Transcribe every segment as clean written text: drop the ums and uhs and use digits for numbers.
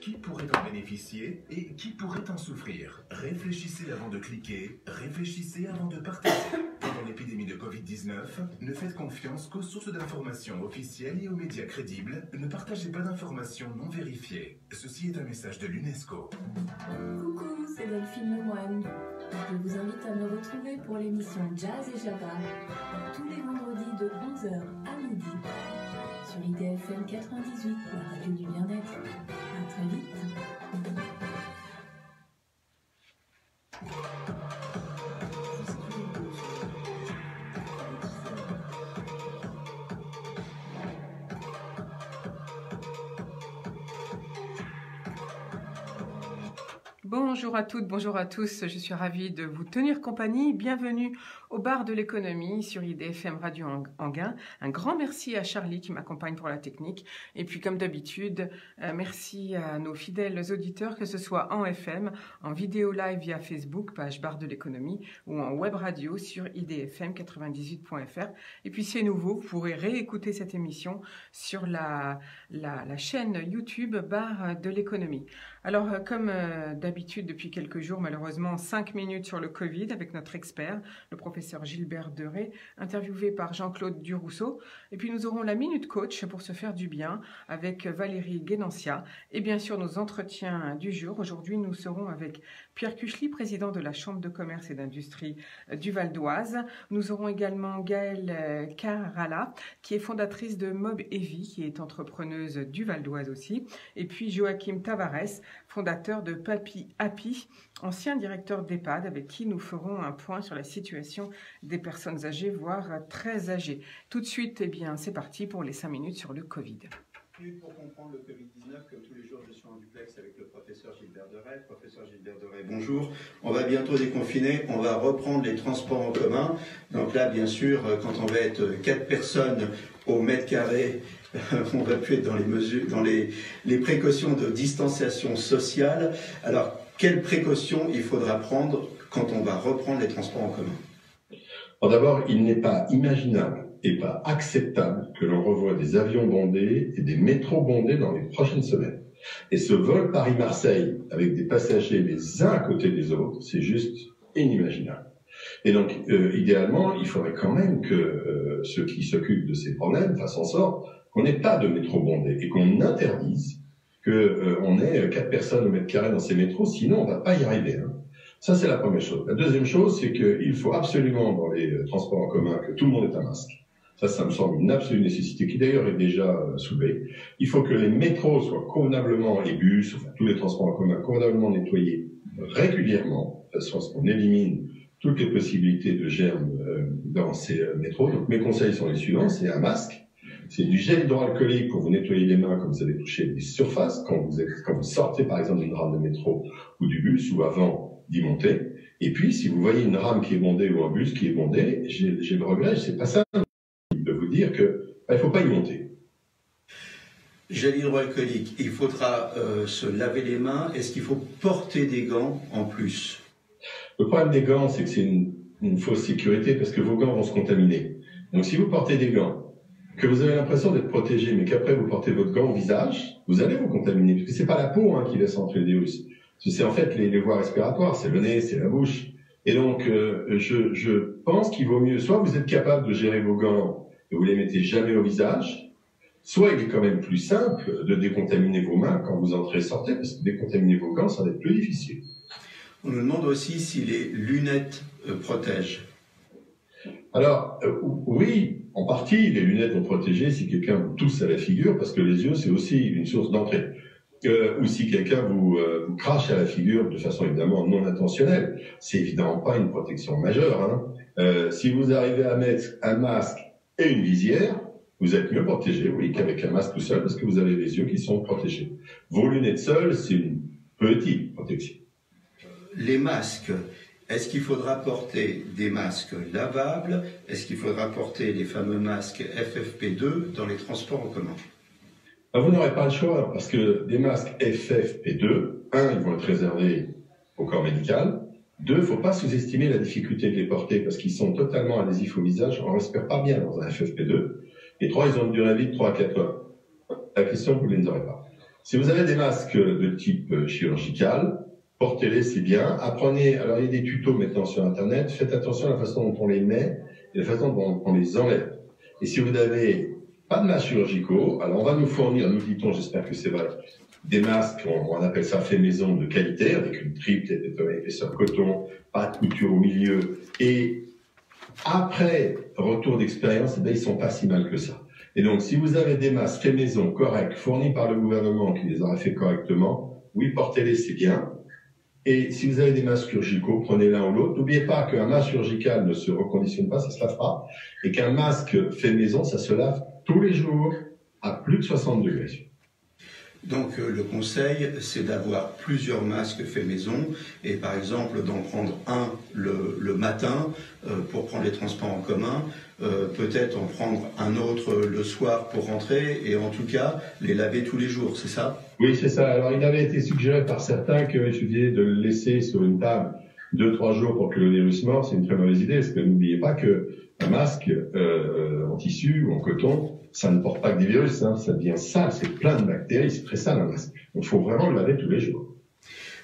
Qui pourrait en bénéficier et qui pourrait en souffrir? Réfléchissez avant de cliquer, réfléchissez avant de partager. Pendant l'épidémie de Covid-19, ne faites confiance qu'aux sources d'informations officielles et aux médias crédibles. Ne partagez pas d'informations non vérifiées. Ceci est un message de l'UNESCO. Coucou, c'est Delphine Lemoine. Je vous invite à me retrouver pour l'émission Jazz et Java tous les vendredis de 11h à midi sur IDFM 98, la radio du bien-être. À très vite. Bonjour à toutes, bonjour à tous, je suis ravie de vous tenir compagnie. Bienvenue au bar de l'économie sur IDFM Radio Anguin. Un grand merci à Charlie qui m'accompagne pour la technique. Et puis comme d'habitude, merci à nos fidèles auditeurs, que ce soit en FM, en vidéo live via Facebook, page bar de l'économie, ou en web radio sur idfm98.fr. Et puis c'est nouveau, vous pourrez réécouter cette émission sur la chaîne YouTube bar de l'économie. Alors, comme d'habitude depuis quelques jours, malheureusement, 5 minutes sur le Covid avec notre expert, le professeur Gilbert Deray, interviewé par Jean-Claude Durousseau. Et puis nous aurons la Minute Coach pour se faire du bien avec Valérie Guénancia. Et bien sûr, nos entretiens du jour. Aujourd'hui, nous serons avec Pierre Cuchely, président de la Chambre de commerce et d'industrie du Val d'Oise. Nous aurons également Gaëlle Carala, qui est fondatrice de Mob Heavy, qui est entrepreneuse du Val d'Oise aussi. Et puis Joachim Tavares, fondateur de Papi Happy, ancien directeur d'EHPAD, avec qui nous ferons un point sur la situation des personnes âgées, voire très âgées. Tout de suite, eh bien, c'est parti pour les 5 minutes sur le Covid. Pour comprendre le Covid-19, comme tous les jours, je suis en duplex avec le professeur Gilbert Deray. Professeur Gilbert Deray, bonjour. On va bientôt déconfiner, on va reprendre les transports en commun. Donc là, bien sûr, quand on va être 4 personnes au mètre carré, on va plus être dans les mesures, dans les précautions de distanciation sociale. Alors, quelles précautions il faudra prendre quand on va reprendre les transports en commun? Bon, d'abord, il n'est pas imaginable et pas acceptable que l'on revoie des avions bondés et des métros bondés dans les prochaines semaines. Et ce vol Paris-Marseille avec des passagers les uns à côté des autres, c'est juste inimaginable. Et donc, idéalement, il faudrait quand même que ceux qui s'occupent de ces problèmes fassent en sorte qu'on n'ait pas de métro bondé et qu'on interdise qu'on ait 4 personnes au mètre carré dans ces métros, sinon on ne va pas y arriver. Hein. Ça, c'est la première chose. La deuxième chose, c'est qu'il faut absolument, dans les transports en commun, que tout le monde ait un masque. Ça me semble une absolue nécessité, qui d'ailleurs est déjà soulevée. Il faut que les métros soient convenablement, les bus, enfin tous les transports en commun, convenablement nettoyés régulièrement, de façon à ce qu'on élimine toutes les possibilités de germes dans ces métros. Donc mes conseils sont les suivants, c'est un masque, c'est du gel hydroalcoolique pour vous nettoyer les mains quand vous allez toucher des surfaces, quand vous sortez par exemple d'une rame de métro ou du bus, ou avant d'y monter. Et puis, si vous voyez une rame qui est bondée ou un bus qui est bondé, j'ai le regret, c'est pas ça de vous dire que il faut pas y monter. Gel hydroalcoolique, il faudra se laver les mains. Est-ce qu'il faut porter des gants en plus? Le problème des gants, c'est que c'est une fausse sécurité parce que vos gants vont se contaminer. Donc si vous portez des gants, que vous avez l'impression d'être protégé, mais qu'après vous portez votre gant au visage, vous allez vous contaminer, parce que c'est pas la peau qui laisse entrer le virus. C'est en fait les voies respiratoires, c'est le nez, c'est la bouche. Et donc, je pense qu'il vaut mieux, soit vous êtes capable de gérer vos gants et vous les mettez jamais au visage, soit il est quand même plus simple de décontaminer vos mains quand vous entrez et sortez, parce que décontaminer vos gants, ça va être plus difficile. On nous demande aussi si les lunettes protègent. Alors, oui, en partie, les lunettes vont protéger si quelqu'un vous tousse à la figure, parce que les yeux, c'est aussi une source d'entrée. Ou si quelqu'un vous crache à la figure de façon évidemment non intentionnelle. C'est évidemment pas une protection majeure. Si vous arrivez à mettre un masque et une visière, vous êtes mieux protégé, oui, qu'avec un masque tout seul, parce que vous avez les yeux qui sont protégés. Vos lunettes seules, c'est une petite protection. Les masques, est-ce qu'il faudra porter des masques lavables? Est-ce qu'il faudra porter les fameux masques FFP2 dans les transports en commun? Vous n'aurez pas le choix, parce que des masques FFP2, ils vont être réservés au corps médical. 2, il ne faut pas sous-estimer la difficulté de les porter, parce qu'ils sont totalement adhésifs au visage, on ne respire pas bien dans un FFP2. Et 3, ils ont une durée de vie de 3 à 4 heures. La question, vous ne les aurez pas. Si vous avez des masques de type chirurgical, portez-les, c'est bien. Apprenez, alors il y a des tutos maintenant sur Internet, faites attention à la façon dont on les met et la façon dont on les enlève. Et si vous n'avez pas de masques chirurgicaux, alors on va nous fournir, nous dit-on, j'espère que c'est vrai, des masques, on appelle ça fait maison de qualité, avec une triple épaisseur coton, pas de couture au milieu, et après retour d'expérience, ils sont pas si mal que ça. Et donc, si vous avez des masques fait maison corrects, fournis par le gouvernement, qui les aura fait correctement, oui, portez-les, c'est bien. Et si vous avez des masques chirurgicaux, prenez l'un ou l'autre. N'oubliez pas qu'un masque chirurgical ne se reconditionne pas, ça se lave pas, et qu'un masque fait maison, ça se lave tous les jours à plus de 60 degrés. Donc le conseil, c'est d'avoir plusieurs masques faits maison et par exemple d'en prendre un le matin pour prendre les transports en commun, peut-être en prendre un autre le soir pour rentrer et en tout cas les laver tous les jours, c'est ça? Oui, c'est ça. Alors il avait été suggéré par certains qu'il suffisait de le laisser sur une table 2-3 jours pour que le virus meure. C'est une très mauvaise idée parce que n'oubliez pas qu'un masque en tissu ou en coton, ça ne porte pas que des virus, hein, ça devient sale, c'est plein de bactéries, c'est très sale un masque. Donc il faut vraiment le laver tous les jours.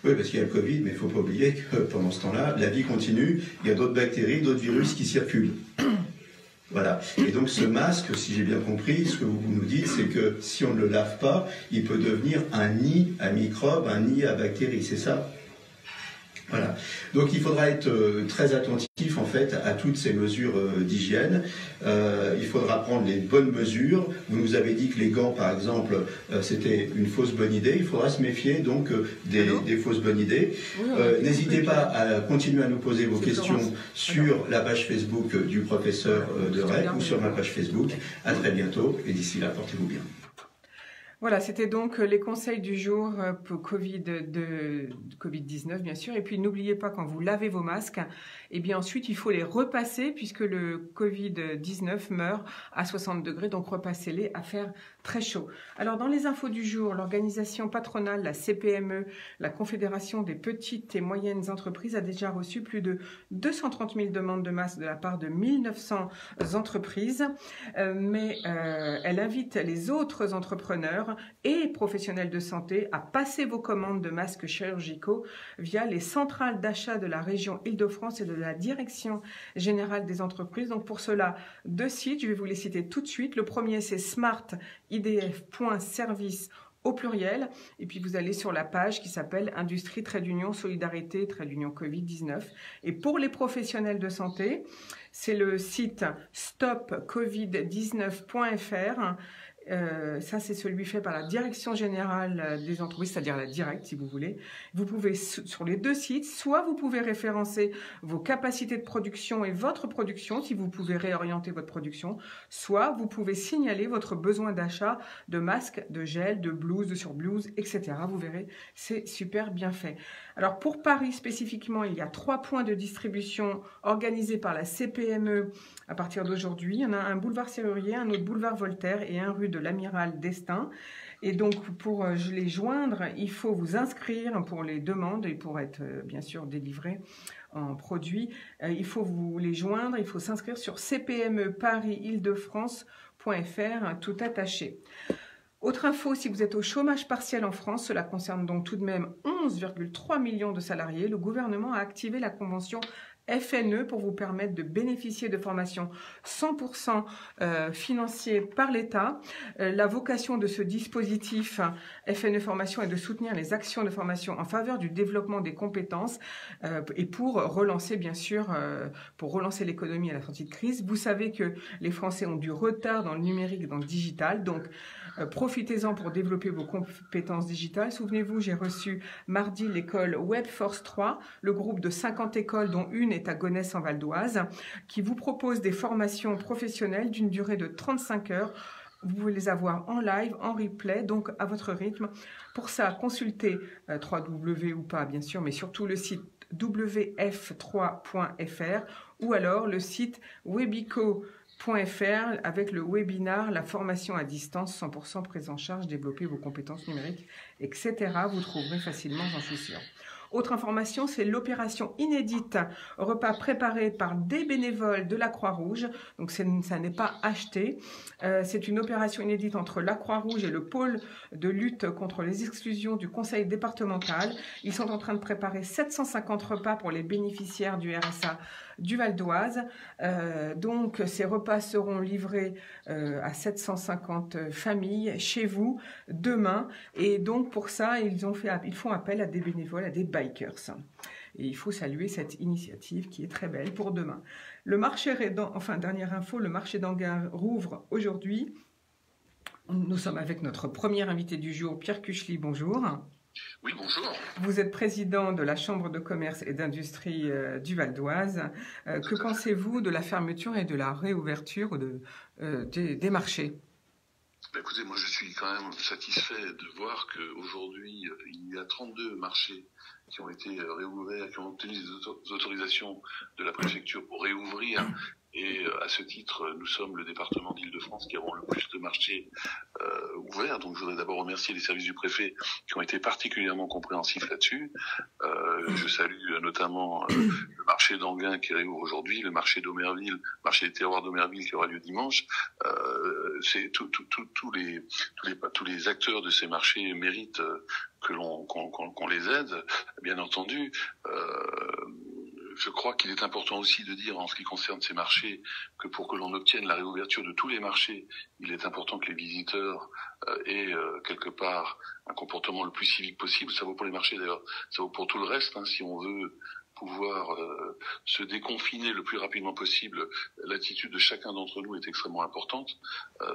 Oui, parce qu'il y a le Covid, mais il ne faut pas oublier que pendant ce temps-là, la vie continue, il y a d'autres bactéries, d'autres virus qui circulent. Voilà. Et donc ce masque, si j'ai bien compris, ce que vous nous dites, c'est que si on ne le lave pas, il peut devenir un nid à microbes, un nid à bactéries, c'est ça ? Voilà. Donc il faudra être très attentif en fait à toutes ces mesures d'hygiène. Il faudra prendre les bonnes mesures. Vous nous avez dit que les gants, par exemple, c'était une fausse bonne idée. Il faudra se méfier donc des fausses bonnes idées. Oui, n'hésitez pas à continuer à nous poser vos questions sur la page Facebook du professeur de Ray ou sur ma page Facebook. À très bientôt et d'ici là, portez-vous bien. Voilà, c'était donc les conseils du jour pour Covid-19, bien sûr. Et puis, n'oubliez pas, quand vous lavez vos masques, et bien ensuite, il faut les repasser puisque le Covid-19 meurt à 60 degrés. Donc, repassez-les à faire très chaud. Alors, dans les infos du jour, l'organisation patronale, la CPME, la Confédération des petites et moyennes entreprises, a déjà reçu plus de 230 000 demandes de masques de la part de 1900 entreprises. Mais elle invite les autres entrepreneurs et professionnels de santé à passer vos commandes de masques chirurgicaux via les centrales d'achat de la région Île-de-France et de la Direction générale des entreprises. Donc pour cela, 2 sites, je vais vous les citer tout de suite. Le premier, c'est smartidf.service au pluriel. Et puis vous allez sur la page qui s'appelle Industrie, Solidarité, Covid-19. Et pour les professionnels de santé, c'est le site stopcovid19.fr. Ça, c'est celui fait par la Direction générale des entreprises, c'est-à-dire la Directe, si vous voulez. Vous pouvez, sur les 2 sites, soit vous pouvez référencer vos capacités de production et votre production, si vous pouvez réorienter votre production, soit vous pouvez signaler votre besoin d'achat de masques, de gel, de blouses, de surblouses, etc. Vous verrez, c'est super bien fait. Alors, pour Paris spécifiquement, il y a 3 points de distribution organisés par la CPME à partir d'aujourd'hui. Il y en a un boulevard Serrurier, un autre boulevard Voltaire et un rue de l'Amiral d'Estaing. Et donc, pour les joindre, il faut vous inscrire pour les demandes et pour être, bien sûr, délivré en produits. Il faut vous les joindre, il faut s'inscrire sur cpme-paris-île-de-france.fr, tout attaché. Autre info, si vous êtes au chômage partiel en France, cela concerne donc tout de même 11,3 millions de salariés. Le gouvernement a activé la convention FNE pour vous permettre de bénéficier de formations 100% financiers par l'État. La vocation de ce dispositif FNE Formation est de soutenir les actions de formation en faveur du développement des compétences et pour relancer, bien sûr, pour relancer l'économie à la sortie de crise. Vous savez que les Français ont du retard dans le numérique et dans le digital, donc profitez-en pour développer vos compétences digitales. Souvenez-vous, j'ai reçu mardi l'école Webforce 3, le groupe de 50 écoles dont une est à Gonesse en Val d'Oise, qui vous propose des formations professionnelles d'une durée de 35 heures. Vous pouvez les avoir en live, en replay, donc à votre rythme. Pour ça, consultez www ou pas, bien sûr, mais surtout le site wf3.fr ou alors le site webico.fr avec le webinar, la formation à distance, 100% prise en charge, développer vos compétences numériques, etc. Vous trouverez facilement, j'en suis sûre. Autre information, c'est l'opération inédite, repas préparés par des bénévoles de la Croix-Rouge. Donc ça n'est pas acheté. C'est une opération inédite entre la Croix-Rouge et le pôle de lutte contre les exclusions du conseil départemental. Ils sont en train de préparer 750 repas pour les bénéficiaires du RSA du Val d'Oise. Donc ces repas seront livrés à 750 familles chez vous demain. Et donc pour ça, ils font appel à des bénévoles, à des bikers. Et il faut saluer cette initiative qui est très belle pour demain. Le marché dernière info, le marché d'Anguin rouvre aujourd'hui. Nous sommes avec notre premier invité du jour, Pierre Cuchely. Bonjour. Oui, bonjour. Vous êtes président de la Chambre de commerce et d'industrie du Val d'Oise. Que pensez-vous de la fermeture et de la réouverture des marchés ? Écoutez, moi je suis quand même satisfait de voir qu'aujourd'hui, il y a 32 marchés qui ont été réouverts, qui ont obtenu des autorisations de la préfecture pour réouvrir. Et à ce titre, nous sommes le département d'Île-de-France qui avons le plus de marchés ouverts. Donc je voudrais d'abord remercier les services du préfet qui ont été particulièrement compréhensifs là-dessus. Je salue notamment le marché d'Anguin qui réouvre aujourd'hui, le marché d'Aumerville, marché des terroirs d'Aumerville qui aura lieu dimanche. C'est tous les acteurs de ces marchés méritent qu'on les aide, bien entendu. Je crois qu'il est important aussi de dire en ce qui concerne ces marchés que pour que l'on obtienne la réouverture de tous les marchés, il est important que les visiteurs aient quelque part un comportement le plus civique possible. Ça vaut pour les marchés d'ailleurs, ça vaut pour tout le reste. Si on veut pouvoir se déconfiner le plus rapidement possible, l'attitude de chacun d'entre nous est extrêmement importante.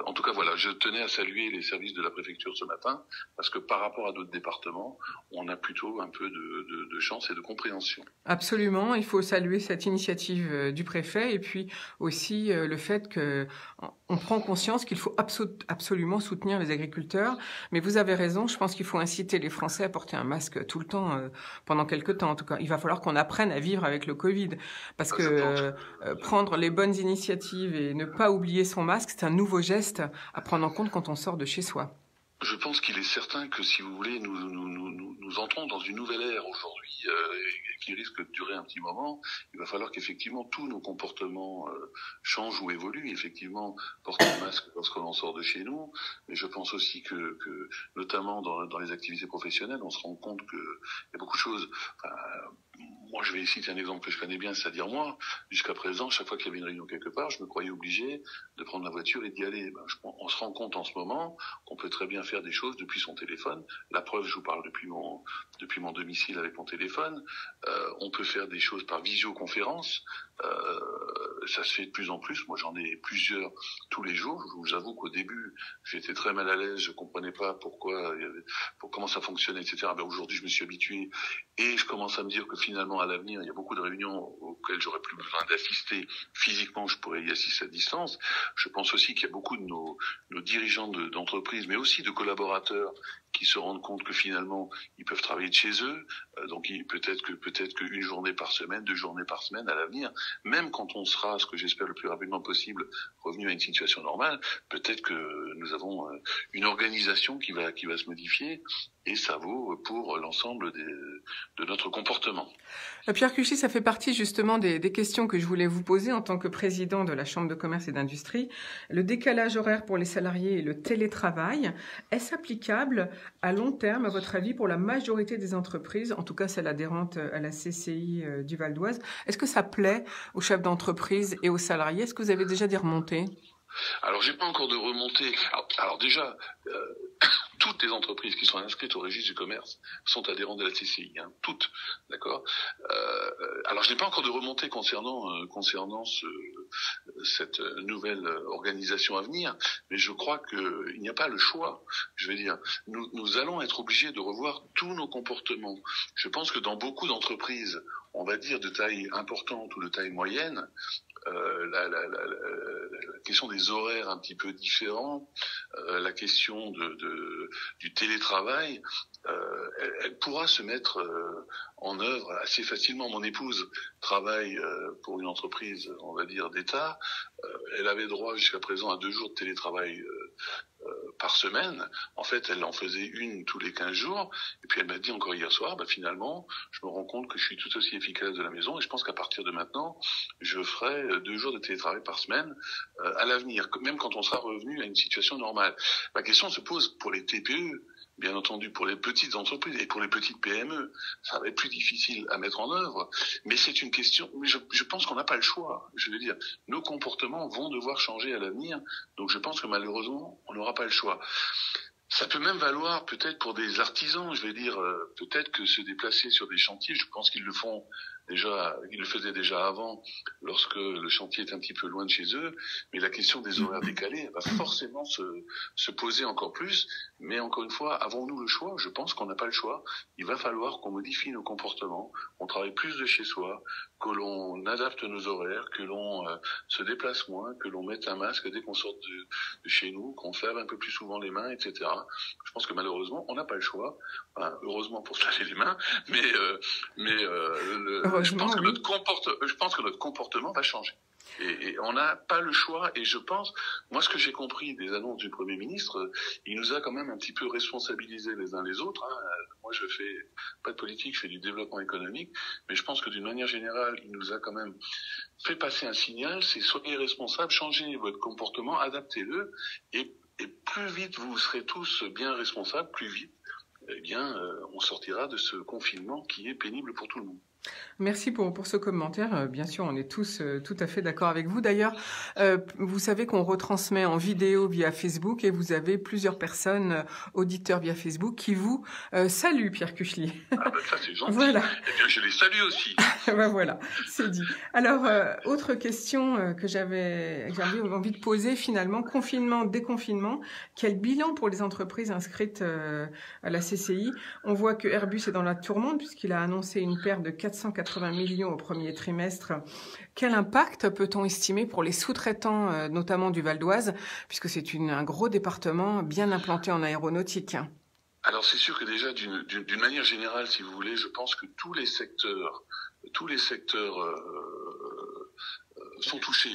En tout cas, voilà, je tenais à saluer les services de la préfecture ce matin, parce que par rapport à d'autres départements, on a plutôt un peu de chance et de compréhension. Absolument, il faut saluer cette initiative du préfet, et puis aussi le fait qu'on prend conscience qu'il faut absolument soutenir les agriculteurs. Mais vous avez raison, je pense qu'il faut inciter les Français à porter un masque tout le temps, pendant quelques temps en tout cas. Il va falloir qu'on apprenne à vivre avec le Covid, parce que prendre les bonnes initiatives et ne pas oublier son masque, c'est un nouveau geste à prendre en compte quand on sort de chez soi. Je pense qu'il est certain que, si vous voulez, nous entrons dans une nouvelle ère aujourd'hui qui risque de durer un petit moment. Il va falloir qu'effectivement tous nos comportements changent ou évoluent. Effectivement, porter un masque lorsque l'on sort de chez nous, mais je pense aussi que notamment dans les activités professionnelles, on se rend compte qu'il y a beaucoup de choses. Moi, je vais citer un exemple que je connais bien, c'est-à-dire moi, jusqu'à présent, chaque fois qu'il y avait une réunion quelque part, je me croyais obligé de prendre la voiture et d'y aller. On se rend compte en ce moment qu'on peut très bien faire des choses depuis son téléphone. La preuve, je vous parle depuis mon domicile avec mon téléphone. On peut faire des choses par visioconférence. Ça se fait de plus en plus. Moi, j'en ai plusieurs tous les jours. Je vous avoue qu'au début, j'étais très mal à l'aise. Je comprenais pas comment ça fonctionnait, etc. Aujourd'hui, je me suis habitué et je commence à me dire que finalement, à l'avenir, il y a beaucoup de réunions auxquelles j'aurais plus besoin d'assister physiquement. Je pourrais y assister à distance. Je pense aussi qu'il y a beaucoup de nos dirigeants d'entreprises, mais aussi de collaborateurs qui se rendent compte que finalement ils peuvent travailler de chez eux, donc peut-être qu'une journée par semaine, 2 journées par semaine à l'avenir, même quand on sera, ce que j'espère le plus rapidement possible, revenu à une situation normale, peut-être que nous avons une organisation qui va se modifier, et ça vaut pour l'ensemble de notre comportement. Pierre Cuchely, ça fait partie justement des questions que je voulais vous poser en tant que président de la Chambre de commerce et d'industrie. Le décalage horaire pour les salariés et le télétravail, est-ce applicable à long terme, à votre avis, pour la majorité des entreprises, en tout cas celles adhérentes à la CCI du Val d'Oise? Est-ce que ça plaît aux chefs d'entreprise et aux salariés? Est-ce que vous avez déjà des remontées? Alors, j'ai pas encore de remontée. Alors déjà, toutes les entreprises qui sont inscrites au registre du commerce sont adhérentes de la CCI, toutes, d'accord. Alors, je n'ai pas encore de remontée concernant cette nouvelle organisation à venir, mais je crois qu'il n'y a pas le choix. Je veux dire, nous allons être obligés de revoir tous nos comportements. Je pense que dans beaucoup d'entreprises, on va dire de taille importante ou de taille moyenne, la question des horaires un petit peu différents, la question du télétravail, elle pourra se mettre en œuvre assez facilement. Mon épouse travaille pour une entreprise, on va dire, d'État. Elle avait droit jusqu'à présent à 2 jours de télétravail par semaine. En fait, elle en faisait une tous les 15 jours. Et puis elle m'a dit encore hier soir, finalement, je me rends compte que je suis tout aussi efficace de la maison et je pense qu'à partir de maintenant, je ferai 2 jours de télétravail par semaine à l'avenir, même quand on sera revenu à une situation normale. La question se pose pour les TPE. Bien entendu, pour les petites entreprises et pour les petites PME, ça va être plus difficile à mettre en œuvre. Mais c'est une question, je pense qu'on n'a pas le choix. Je veux dire, nos comportements vont devoir changer à l'avenir. Donc je pense que malheureusement, on n'aura pas le choix. Ça peut même valoir peut-être pour des artisans, je vais dire, peut-être que se déplacer sur des chantiers, je pense qu'ils le font déjà, ils le faisaient déjà avant, lorsque le chantier est un petit peu loin de chez eux, mais la question des horaires décalés va forcément se poser encore plus. Mais encore une fois, avons-nous le choix? Je pense qu'on n'a pas le choix. Il va falloir qu'on modifie nos comportements, qu'on travaille plus de chez soi, que l'on adapte nos horaires, que l'on se déplace moins, que l'on mette un masque dès qu'on sort de chez nous, qu'on se lave un peu plus souvent les mains, etc. Je pense que malheureusement, on n'a pas le choix. Enfin, heureusement pour se laver les mains, je pense que notre comportement va changer. Et on n'a pas le choix. Et je pense, moi, ce que j'ai compris des annonces du Premier ministre, il nous a quand même un petit peu responsabilisés les uns les autres. Moi, je fais pas de politique, je fais du développement économique, mais je pense que d'une manière générale, il nous a quand même fait passer un signal, c'est soyez responsables, changez votre comportement, adaptez-le, et plus vite vous serez tous bien responsables, plus vite, on sortira de ce confinement qui est pénible pour tout le monde. Merci pour ce commentaire. Bien sûr, on est tous tout à fait d'accord avec vous. D'ailleurs, vous savez qu'on retransmet en vidéo via Facebook et vous avez plusieurs personnes, auditeurs via Facebook, qui vous saluent, Pierre Cuchely. Ça, c'est gentil. Voilà. Eh bien, je les salue aussi. Voilà, c'est dit. Alors, autre question que j'avais envie de poser, finalement, confinement, déconfinement, quel bilan pour les entreprises inscrites à la CCI? On voit que Airbus est dans la tourmente puisqu'il a annoncé une perte de 480 millions au premier trimestre. Quel impact peut-on estimer pour les sous-traitants, notamment du Val d'Oise, puisque c'est un gros département bien implanté en aéronautique? Alors c'est sûr que déjà, d'une manière générale, si vous voulez, je pense que tous les secteurs sont touchés.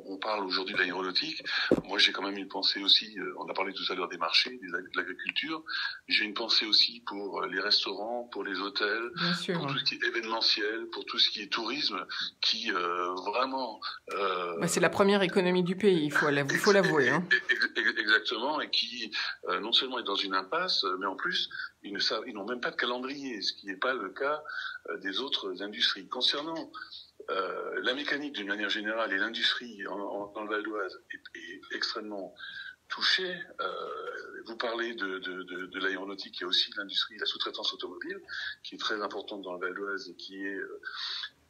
On parle aujourd'hui de l'aéronautique. Moi, j'ai quand même une pensée aussi, on a parlé tout à l'heure des marchés, de l'agriculture. J'ai une pensée aussi pour les restaurants, pour les hôtels, pour tout ce qui est événementiel, pour tout ce qui est tourisme, qui vraiment... c'est la première économie du pays, il faut l'avouer. Exactement, et qui non seulement est dans une impasse, mais en plus, ils n'ont même pas de calendrier, ce qui n'est pas le cas des autres industries. Concernant la mécanique d'une manière générale et l'industrie dans le Val d'Oise est extrêmement touchée. Vous parlez de l'aéronautique, il y a aussi l'industrie, la sous-traitance automobile, qui est très importante dans le Val d'Oise et qui est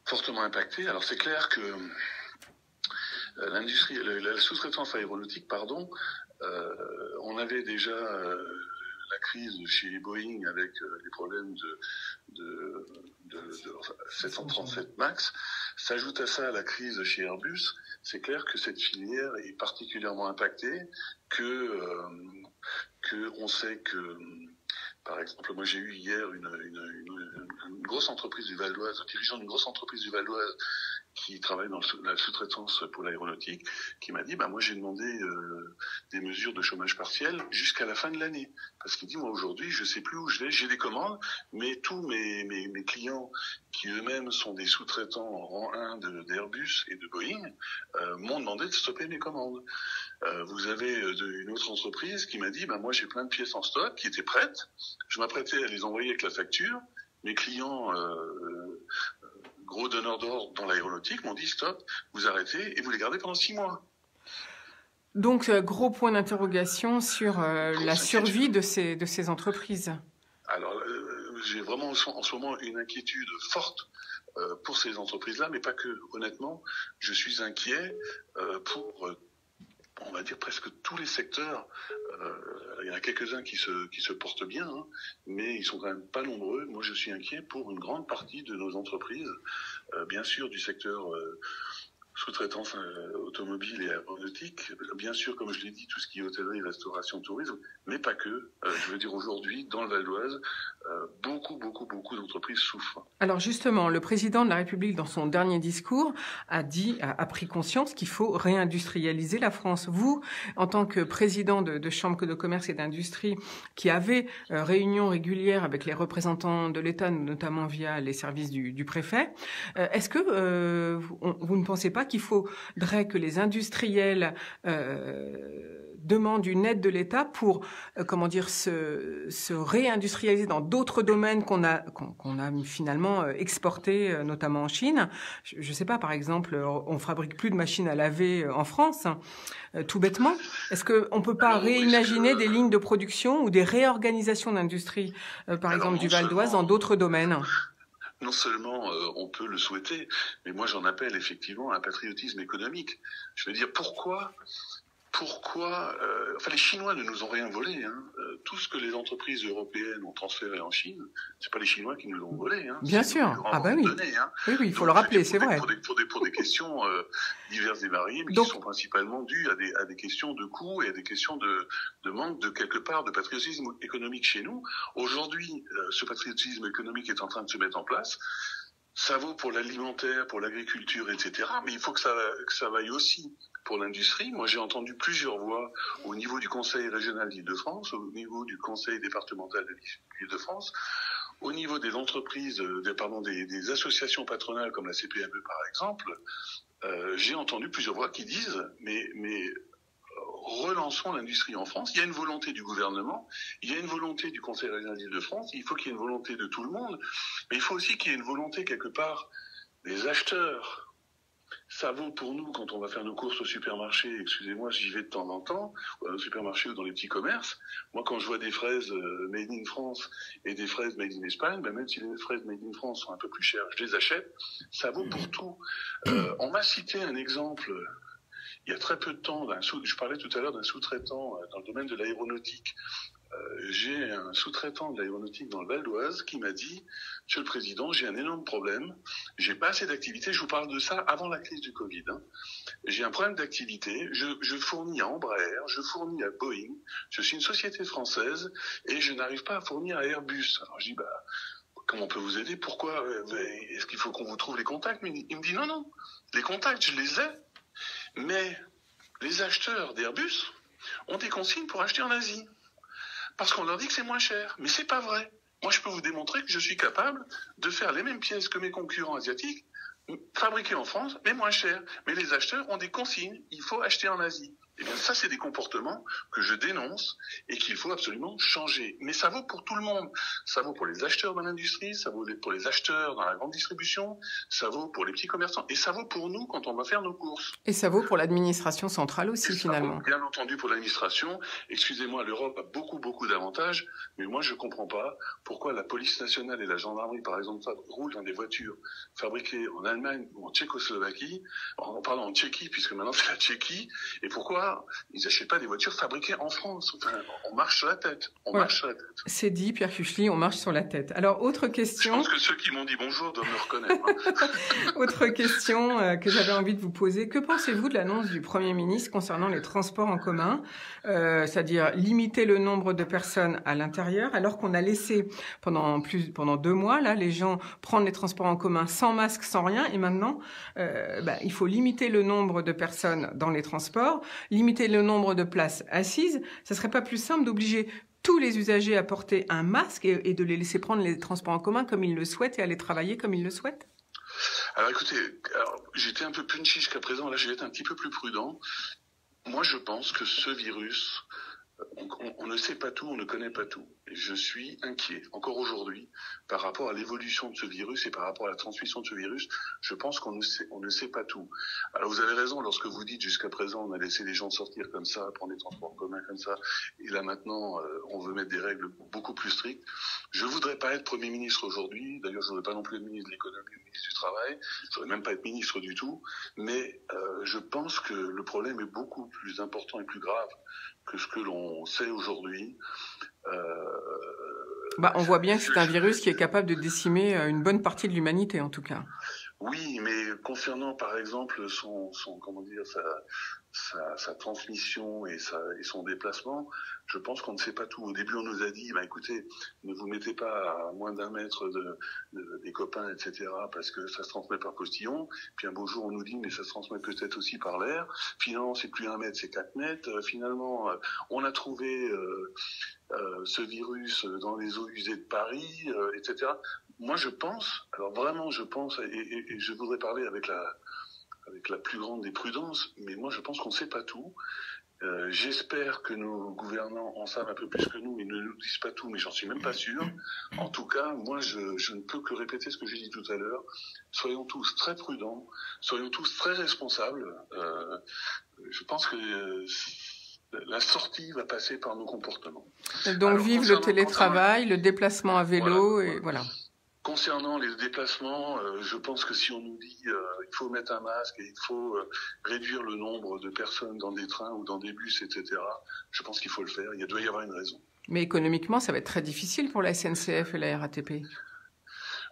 fortement impactée. Alors c'est clair que la sous-traitance aéronautique, on avait déjà la crise chez Boeing avec les problèmes de 737 MAX. S'ajoute à ça la crise chez Airbus. C'est clair que cette filière est particulièrement impactée, que on sait que, par exemple, moi j'ai eu hier une grosse entreprise du Val d'Oise, un dirigeant d'une grosse entreprise du Val d'Oise qui travaille dans la sous-traitance pour l'aéronautique, qui m'a dit, moi j'ai demandé des mesures de chômage partiel jusqu'à la fin de l'année. Parce qu'il dit, moi aujourd'hui, je sais plus où je vais, j'ai des commandes, mais tous mes clients qui eux-mêmes sont des sous-traitants en rang 1 d'Airbus et de Boeing, m'ont demandé de stopper mes commandes. Vous avez une autre entreprise qui m'a dit, moi j'ai plein de pièces en stock qui étaient prêtes, je m'apprêtais à les envoyer avec la facture, mes clients... gros donneurs d'ordre dans l'aéronautique m'ont dit stop, vous arrêtez et vous les gardez pendant 6 mois. Donc, gros point d'interrogation sur la survie de ces entreprises. Alors, j'ai vraiment en ce moment une inquiétude forte pour ces entreprises-là, mais pas que. Honnêtement, je suis inquiet pour... on va dire presque tous les secteurs. Il y en a quelques-uns qui se portent bien, mais ils sont quand même pas nombreux. Moi, je suis inquiet pour une grande partie de nos entreprises, bien sûr du secteur sous-traitance automobile et aéronautique, bien sûr, comme je l'ai dit, tout ce qui est hôtellerie, restauration, tourisme, mais pas que. Je veux dire, aujourd'hui, dans le Val d'Oise, beaucoup d'entreprises souffrent. Alors justement, le président de la République, dans son dernier discours, a pris conscience qu'il faut réindustrialiser la France. Vous, en tant que président de Chambre de commerce et d'industrie, qui avez réunion régulière avec les représentants de l'État, notamment via les services du préfet, est-ce que vous ne pensez pas qu'il faudrait que les industriels demandent une aide de l'État pour, se réindustrialiser dans d'autres domaines qu'on a finalement exportés, notamment en Chine. Je sais pas, par exemple, on fabrique plus de machines à laver en France, tout bêtement. Est-ce qu'on peut pas réimaginer des lignes de production ou des réorganisations d'industrie, par exemple du Val d'Oise, dans d'autres domaines? Non seulement on peut le souhaiter, mais moi j'en appelle effectivement à un patriotisme économique. Je veux dire, pourquoi les Chinois ne nous ont rien volé, hein. Tout ce que les entreprises européennes ont transféré en Chine, c'est pas les Chinois qui nous l'ont volé, hein. Bien sûr. Ah bah oui. Donné, hein. Oui, il faut le rappeler, c'est vrai. Pour des questions diverses et variées, mais qui sont principalement dues à des questions de coûts et à des questions de manque de quelque part de patriotisme économique chez nous. Aujourd'hui, ce patriotisme économique est en train de se mettre en place. Ça vaut pour l'alimentaire, pour l'agriculture, etc. Mais il faut que ça vaille aussi pour l'industrie. Moi, j'ai entendu plusieurs voix au niveau du Conseil régional d'Île-de-France, au niveau du Conseil départemental d'Île-de-France, au niveau des entreprises, des associations patronales comme la CPME par exemple. J'ai entendu plusieurs voix qui disent mais relançons l'industrie en France. Il y a une volonté du gouvernement, il y a une volonté du Conseil régional d'Île-de-France, il faut qu'il y ait une volonté de tout le monde, mais il faut aussi qu'il y ait une volonté quelque part des acheteurs. Ça vaut pour nous quand on va faire nos courses au supermarché, excusez-moi, j'y vais de temps en temps, au supermarché ou dans les petits commerces. Moi, quand je vois des fraises made in France et des fraises made in Espagne, même si les fraises made in France sont un peu plus chères, je les achète. Ça vaut pour tout. On m'a cité un exemple il y a très peu de temps, je parlais tout à l'heure d'un sous-traitant dans le domaine de l'aéronautique. J'ai un sous-traitant de l'aéronautique dans le Val d'Oise qui m'a dit « Monsieur le Président, j'ai un énorme problème, j'ai pas assez d'activité. » Je vous parle de ça avant la crise du Covid. Hein. J'ai un problème d'activité, je fournis à Embraer, je fournis à Boeing, je suis une société française et je n'arrive pas à fournir à Airbus. Alors je dis « Comment on peut vous aider? Pourquoi? Est-ce qu'il faut qu'on vous trouve les contacts ?» Il me dit « Non, les contacts, je les ai. Mais les acheteurs d'Airbus ont des consignes pour acheter en Asie. Parce qu'on leur dit que c'est moins cher. Mais c'est pas vrai. Moi, je peux vous démontrer que je suis capable de faire les mêmes pièces que mes concurrents asiatiques, fabriquées en France, mais moins cher. Mais les acheteurs ont des consignes. Il faut acheter en Asie. Eh bien, ça, c'est des comportements que je dénonce et qu'il faut absolument changer. Mais ça vaut pour tout le monde. Ça vaut pour les acheteurs dans l'industrie, ça vaut pour les acheteurs dans la grande distribution, ça vaut pour les petits commerçants et ça vaut pour nous quand on va faire nos courses. Et ça vaut pour l'administration centrale aussi, et finalement. Ça vaut, bien entendu, pour l'administration. Excusez-moi, l'Europe a beaucoup d'avantages, mais moi, je comprends pas pourquoi la police nationale et la gendarmerie, par exemple, roulent dans des voitures fabriquées en Allemagne ou en Tchécoslovaquie, en Tchéquie, puisque maintenant c'est la Tchéquie, et pourquoi ils n'achètent pas des voitures fabriquées en France. Enfin, on marche sur la tête. Marche sur la tête. C'est dit, Pierre Cuchely, on marche sur la tête. Alors, autre question. Je pense que ceux qui m'ont dit bonjour doivent me reconnaître. Hein. Autre question que j'avais envie de vous poser. Que pensez-vous de l'annonce du Premier ministre concernant les transports en commun, c'est-à-dire limiter le nombre de personnes à l'intérieur, alors qu'on a laissé pendant 2 mois, là, les gens prendre les transports en commun sans masque, sans rien, et maintenant, il faut limiter le nombre de personnes dans les transports, limiter le nombre de places assises. Ça serait pas plus simple d'obliger tous les usagers à porter un masque et de les laisser prendre les transports en commun comme ils le souhaitent et aller travailler comme ils le souhaitent? Alors écoutez, j'étais un peu punchy jusqu'à présent, là je vais être un petit peu plus prudent. Moi je pense que ce virus, on ne sait pas tout, on ne connaît pas tout. Et je suis inquiet, encore aujourd'hui, par rapport à l'évolution de ce virus et par rapport à la transmission de ce virus. Je pense qu'on ne sait pas tout. Alors vous avez raison lorsque vous dites jusqu'à présent on a laissé les gens sortir comme ça, prendre des transports en commun comme ça, et là maintenant on veut mettre des règles beaucoup plus strictes. Je voudrais pas être Premier ministre aujourd'hui, d'ailleurs je voudrais pas non plus être ministre de l'économie ou ministre du travail, je voudrais même pas être ministre du tout, mais je pense que le problème est beaucoup plus important et plus grave que ce que l'on sait aujourd'hui. On voit bien que c'est un virus qui est capable de décimer une bonne partie de l'humanité, en tout cas. Oui, mais concernant par exemple sa transmission et son déplacement, je pense qu'on ne sait pas tout. Au début, on nous a dit, écoutez, ne vous mettez pas à moins d'1 mètre des copains, etc., parce que ça se transmet par postillon. Puis un beau jour, on nous dit, mais ça se transmet peut-être aussi par l'air. Finalement, c'est plus 1 mètre, c'est 4 mètres. Finalement, on a trouvé ce virus dans les eaux usées de Paris, etc. Moi, je pense, alors vraiment, je pense, et je voudrais parler avec la plus grande des prudences, mais moi, je pense qu'on ne sait pas tout. J'espère que nos gouvernants en savent un peu plus que nous et ne nous disent pas tout, mais j'en suis même pas sûr. En tout cas, moi, je ne peux que répéter ce que j'ai dit tout à l'heure. Soyons tous très prudents, soyons tous très responsables. Je pense que la sortie va passer par nos comportements. Donc, alors, vive le télétravail, le déplacement à vélo, et voilà. Concernant les déplacements, je pense que si on nous dit il faut mettre un masque et il faut réduire le nombre de personnes dans des trains ou dans des bus, etc., je pense qu'il faut le faire. Il doit y avoir une raison. Mais économiquement, ça va être très difficile pour la SNCF et la RATP.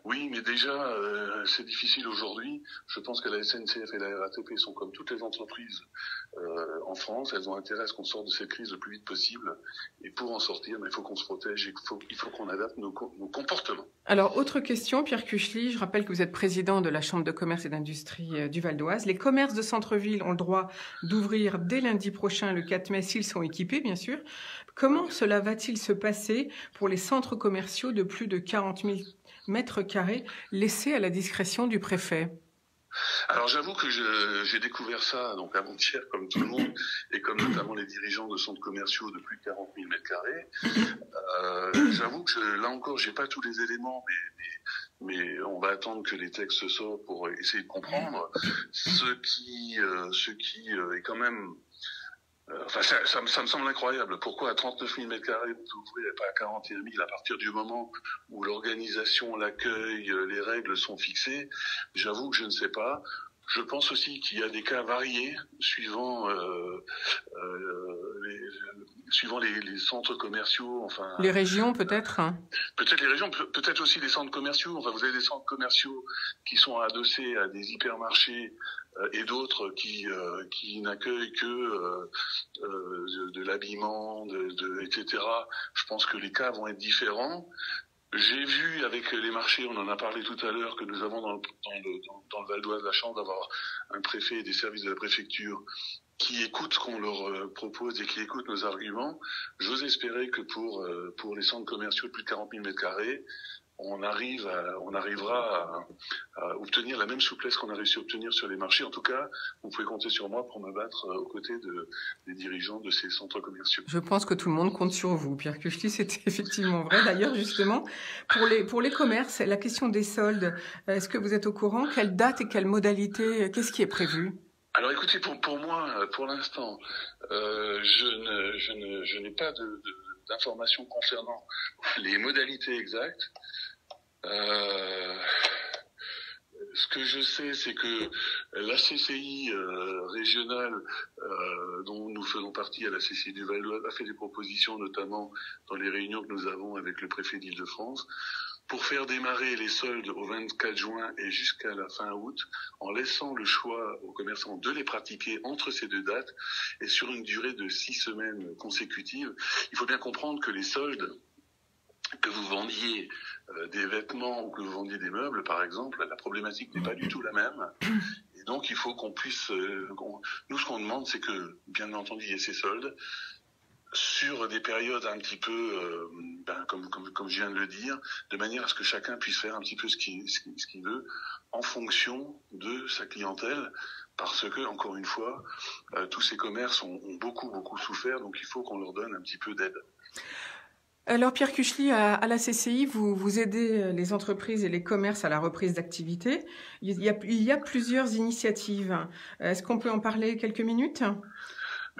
Oui, mais déjà, c'est difficile aujourd'hui. Je pense que la SNCF et la RATP sont comme toutes les entreprises en France. Elles ont intérêt à ce qu'on sorte de cette crise le plus vite possible. Et pour en sortir, il faut qu'on se protège et il faut qu'on adapte nos comportements. Alors, autre question, Pierre Cuchely. Je rappelle que vous êtes président de la Chambre de commerce et d'industrie du Val d'Oise. Les commerces de centre-ville ont le droit d'ouvrir dès lundi prochain, le 4 mai, s'ils sont équipés, bien sûr. Comment cela va-t-il se passer pour les centres commerciaux de plus de 40 000 mètres carrés laissés à la discrétion du préfet? Alors j'avoue que j'ai découvert ça donc avant-hier comme tout le monde et comme notamment les dirigeants de centres commerciaux de plus de 40 000 mètres carrés. J'avoue que là encore j'ai pas tous les éléments, mais on va attendre que les textes sortent pour essayer de comprendre ce qui est quand même. Enfin, ça me semble incroyable. Pourquoi à 39 000 mètres carrés vous ouvrez et pas à 41 000 à partir du moment où l'organisation, l'accueil, les règles sont fixées? J'avoue que je ne sais pas. Je pense aussi qu'il y a des cas variés suivant les centres commerciaux. Enfin, les régions peut-être. Peut-être les régions, peut-être aussi les centres commerciaux. Enfin, vous avez des centres commerciaux qui sont adossés à des hypermarchés. Et d'autres qui n'accueillent que de l'habillement, etc. Je pense que les cas vont être différents. J'ai vu avec les marchés, on en a parlé tout à l'heure, que nous avons dans le Val d'Oise la chance d'avoir un préfet et des services de la préfecture qui écoutent ce qu'on leur propose et qui écoutent nos arguments. J'ose espérer que pour les centres commerciaux de plus de 40 000 mètres carrés, on arrivera à obtenir la même souplesse qu'on a réussi à obtenir sur les marchés. En tout cas, vous pouvez compter sur moi pour me battre aux côtés des dirigeants de ces centres commerciaux. Je pense que tout le monde compte sur vous, Pierre Cuchely, c'est effectivement vrai. D'ailleurs, justement, pour les commerces, la question des soldes, est-ce que vous êtes au courant? Quelle date et quelle modalité? Qu'est-ce qui est prévu? Alors écoutez, pour moi, pour l'instant, je n'ai pas d'informations concernant les modalités exactes. Ce que je sais, c'est que la CCI régionale, dont nous faisons partie à la CCI du Val d'Oise, a fait des propositions, notamment dans les réunions que nous avons avec le préfet d'Île-de-France, pour faire démarrer les soldes au 24 juin et jusqu'à la fin août, en laissant le choix aux commerçants de les pratiquer entre ces deux dates et sur une durée de 6 semaines consécutives. Il faut bien comprendre que les soldes, que vous vendiez des vêtements ou que vous vendiez des meubles, par exemple, la problématique n'est pas du tout la même. Et donc, il faut qu'on puisse... nous, ce qu'on demande, c'est que, bien entendu, il y ait ces soldes sur des périodes un petit peu, comme je viens de le dire, de manière à ce que chacun puisse faire un petit peu ce qu'il veut en fonction de sa clientèle, parce que, encore une fois, tous ces commerces ont beaucoup souffert, donc il faut qu'on leur donne un petit peu d'aide. Alors Pierre Cuchely, à la CCI, vous aidez les entreprises et les commerces à la reprise d'activité. Il y a plusieurs initiatives. Est-ce qu'on peut en parler quelques minutes ?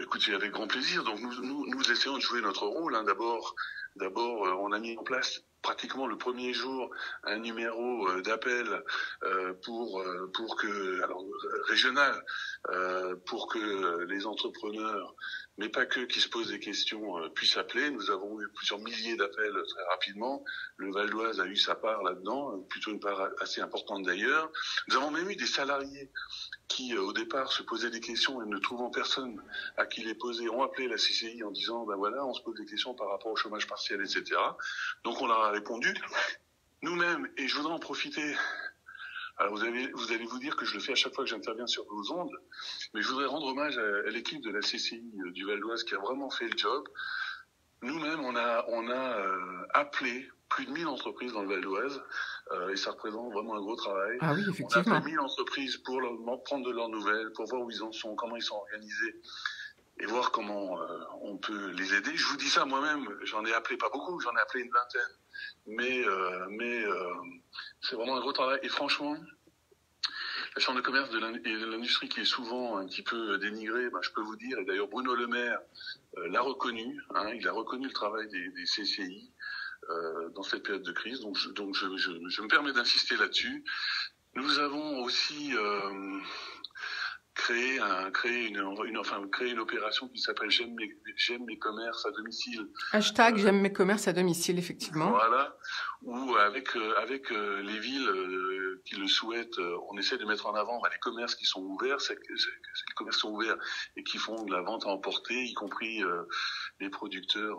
Écoutez, avec grand plaisir. Donc nous essayons de jouer notre rôle. D'abord, D'abord, on a mis en place pratiquement le premier jour un numéro d'appel régional pour que les entrepreneurs, mais pas que, qui se posent des questions, puissent appeler. Nous avons eu plusieurs milliers d'appels très rapidement. Le Val d'Oise a eu sa part là-dedans, plutôt une part assez importante d'ailleurs. Nous avons même eu des salariés qui, au départ, se posaient des questions et ne trouvant personne à qui les poser, ont appelé la CCI en disant, ben voilà, on se pose des questions par rapport au chômage partiel, etc. Donc on leur a répondu. Nous-mêmes, et je voudrais en profiter, alors vous allez vous dire que je le fais à chaque fois que j'interviens sur vos ondes, mais je voudrais rendre hommage à l'équipe de la CCI du Val d'Oise qui a vraiment fait le job. Nous-mêmes, on a appelé plus de 1000 entreprises dans le Val d'Oise, et ça représente vraiment un gros travail. Ah oui, effectivement. On a appelé 1000 entreprises pour prendre de leurs nouvelles, pour voir où ils en sont, comment ils sont organisés, et voir comment on peut les aider. Je vous dis ça moi-même, j'en ai appelé pas beaucoup, j'en ai appelé une vingtaine, mais c'est vraiment un gros travail. Et franchement, la Chambre de commerce et de l'industrie qui est souvent un petit peu dénigrée, je peux vous dire, et d'ailleurs Bruno Le Maire l'a reconnu, il a reconnu le travail des CCI dans cette période de crise, donc je me permets d'insister là-dessus. Nous avons aussi créé une opération qui s'appelle J'aime mes commerces à domicile. Hashtag J'aime mes commerces à domicile, effectivement. Voilà, où avec les villes qui le souhaitent, on essaie de mettre en avant les commerces qui sont ouverts, les commerces sont ouverts et qui font de la vente à emporter, y compris les producteurs,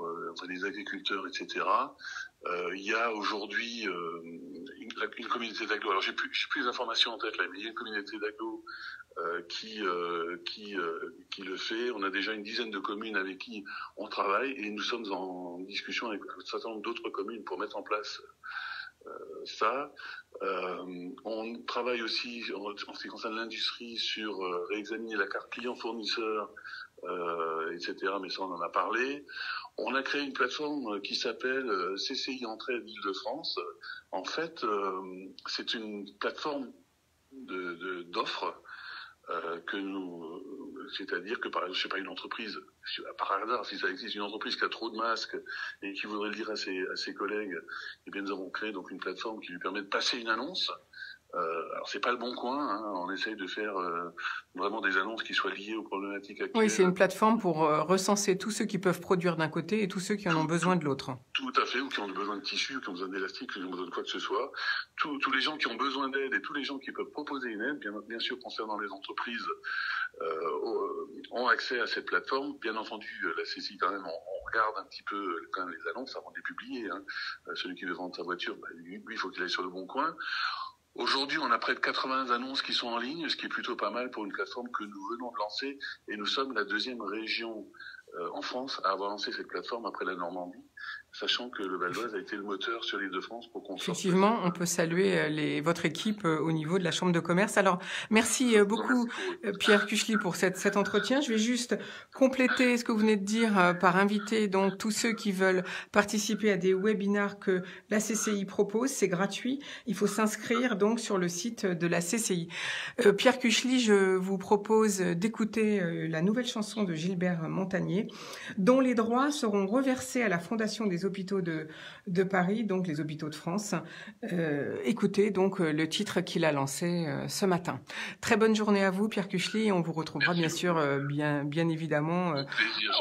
les agriculteurs, etc. Il y a aujourd'hui une communauté d'agglo. Alors j'ai plus les informations en tête là, mais il y a une communauté d'agglo qui le fait. On a déjà une dizaine de communes avec qui on travaille et nous sommes en discussion avec un certain nombre d'autres communes pour mettre en place ça. On travaille aussi en ce qui concerne l'industrie sur réexaminer la carte client-fournisseur, etc. Mais ça, on en a parlé. On a créé une plateforme qui s'appelle CCI Entraide Île-de-France. En fait, c'est une plateforme d'offres c'est-à-dire que par exemple, je sais pas, une entreprise, par hasard, si ça existe, une entreprise qui a trop de masques et qui voudrait le dire à ses collègues, eh bien nous avons créé donc une plateforme qui lui permet de passer une annonce. Alors c'est pas le bon coin, on essaye de faire vraiment des annonces qui soient liées aux problématiques actuelles. Oui, c'est une plateforme pour recenser tous ceux qui peuvent produire d'un côté et tous ceux qui en ont besoin de l'autre. Tout à fait, ou qui ont besoin de tissus, qui ont besoin d'élastique, qui ont besoin de quoi que ce soit. Tous les gens qui ont besoin d'aide et tous les gens qui peuvent proposer une aide, bien sûr concernant les entreprises, ont accès à cette plateforme. Bien entendu, la CCI quand même, on regarde un petit peu quand même les annonces avant de les publier. Celui qui veut vendre sa voiture, lui, il faut qu'il aille sur le bon coin. Aujourd'hui, on a près de 80 annonces qui sont en ligne, ce qui est plutôt pas mal pour une plateforme que nous venons de lancer. Et nous sommes la deuxième région en France à avoir lancé cette plateforme après la Normandie, sachant que le Val d'Oise a été le moteur sur l'Île-de-France pour qu'on sorte. Effectivement, on peut saluer votre équipe au niveau de la Chambre de commerce. Alors, merci beaucoup Pierre Cuchely pour cet entretien. Je vais juste compléter ce que vous venez de dire par inviter donc tous ceux qui veulent participer à des webinars que la CCI propose. C'est gratuit. Il faut s'inscrire donc sur le site de la CCI. Pierre Cuchely, je vous propose d'écouter la nouvelle chanson de Gilbert Montagnier, dont les droits seront reversés à la Fondation des hôpitaux de Paris, donc les hôpitaux de France. Écoutez donc le titre qu'il a lancé ce matin. Très bonne journée à vous, Pierre Cuchely. On vous retrouvera bien sûr, bien évidemment,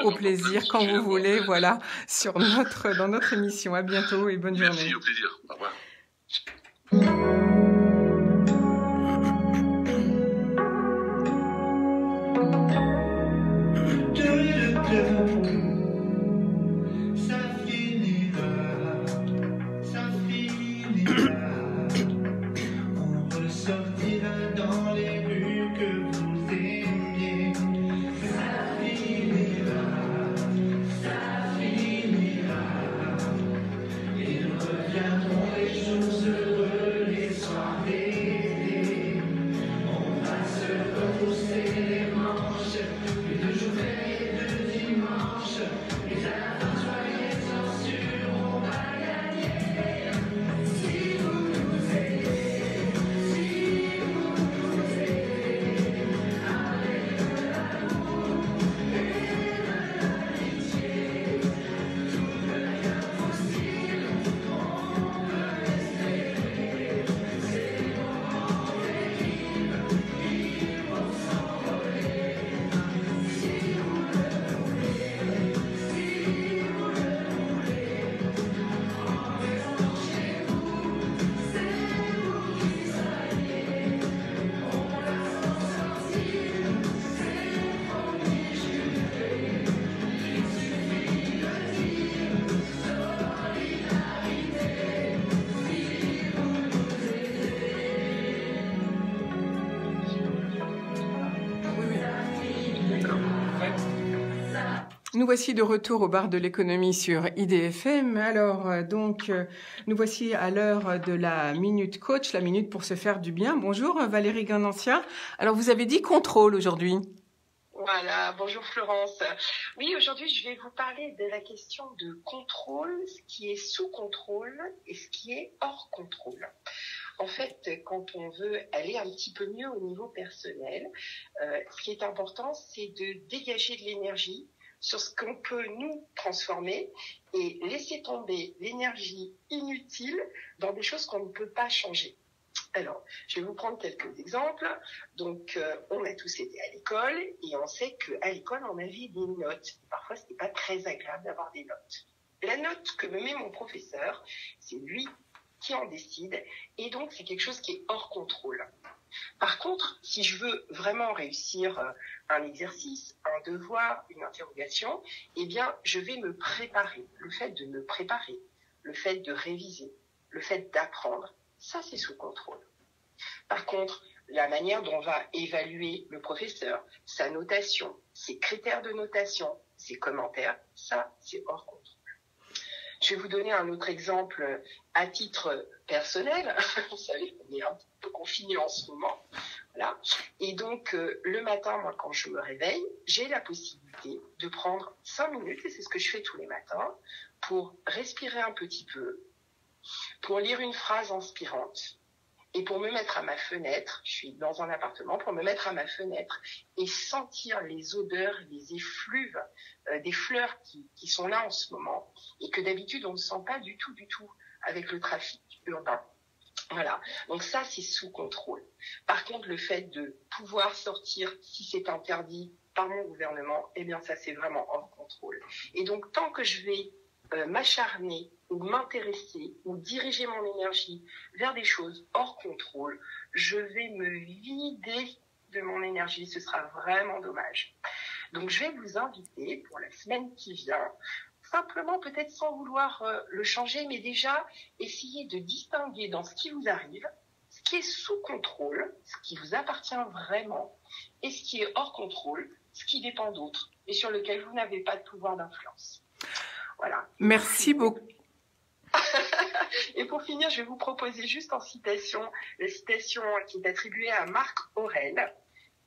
au plaisir quand vous voulez, voilà, dans notre émission. À bientôt et bonne journée. Merci, au plaisir. Au revoir. Ils reviendront les Nous voici de retour au bar de l'économie sur IDFM. Alors, nous voici à l'heure de la Minute Coach, la minute pour se faire du bien. Bonjour Valérie Guénanciat. Alors, vous avez dit contrôle aujourd'hui. Voilà, bonjour Florence. Oui, aujourd'hui, je vais vous parler de la question de contrôle, ce qui est sous contrôle et ce qui est hors contrôle. En fait, quand on veut aller un petit peu mieux au niveau personnel, ce qui est important, c'est de dégager de l'énergie sur ce qu'on peut nous transformer et laisser tomber l'énergie inutile dans des choses qu'on ne peut pas changer. Alors, je vais vous prendre quelques exemples. Donc, on a tous été à l'école et on sait qu'à l'école, on avait des notes. Et parfois, ce n'est pas très agréable d'avoir des notes. La note que me met mon professeur, c'est lui qui en décide et donc c'est quelque chose qui est hors contrôle. Par contre, si je veux vraiment réussir un exercice, un devoir, une interrogation, eh bien, je vais me préparer. Le fait de me préparer, le fait de réviser, le fait d'apprendre, ça, c'est sous contrôle. Par contre, la manière dont va évaluer le professeur, sa notation, ses critères de notation, ses commentaires, ça, c'est hors contrôle. Je vais vous donner un autre exemple à titre personnel. Vous savez, on est un peu confiné en ce moment. Voilà. Et donc, le matin, moi, quand je me réveille, j'ai la possibilité de prendre 5 minutes, et c'est ce que je fais tous les matins, pour respirer un petit peu, pour lire une phrase inspirante, et pour me mettre à ma fenêtre, je suis dans un appartement, pour me mettre à ma fenêtre et sentir les odeurs, les effluves des fleurs qui sont là en ce moment et que d'habitude on ne sent pas du tout avec le trafic urbain. Voilà, donc ça c'est sous contrôle. Par contre, le fait de pouvoir sortir si c'est interdit par mon gouvernement, eh bien ça c'est vraiment hors contrôle. Et donc tant que je vais m'acharner ou m'intéresser ou diriger mon énergie vers des choses hors contrôle, je vais me vider de mon énergie. Ce sera vraiment dommage. Donc, je vais vous inviter pour la semaine qui vient, simplement peut-être sans vouloir le changer, mais déjà essayer de distinguer dans ce qui vous arrive, ce qui est sous contrôle, ce qui vous appartient vraiment, et ce qui est hors contrôle, ce qui dépend d'autres et sur lequel vous n'avez pas de pouvoir d'influence. Voilà. Merci beaucoup. Et pour finir, je vais vous proposer juste en citation, la citation qui est attribuée à Marc Aurèle,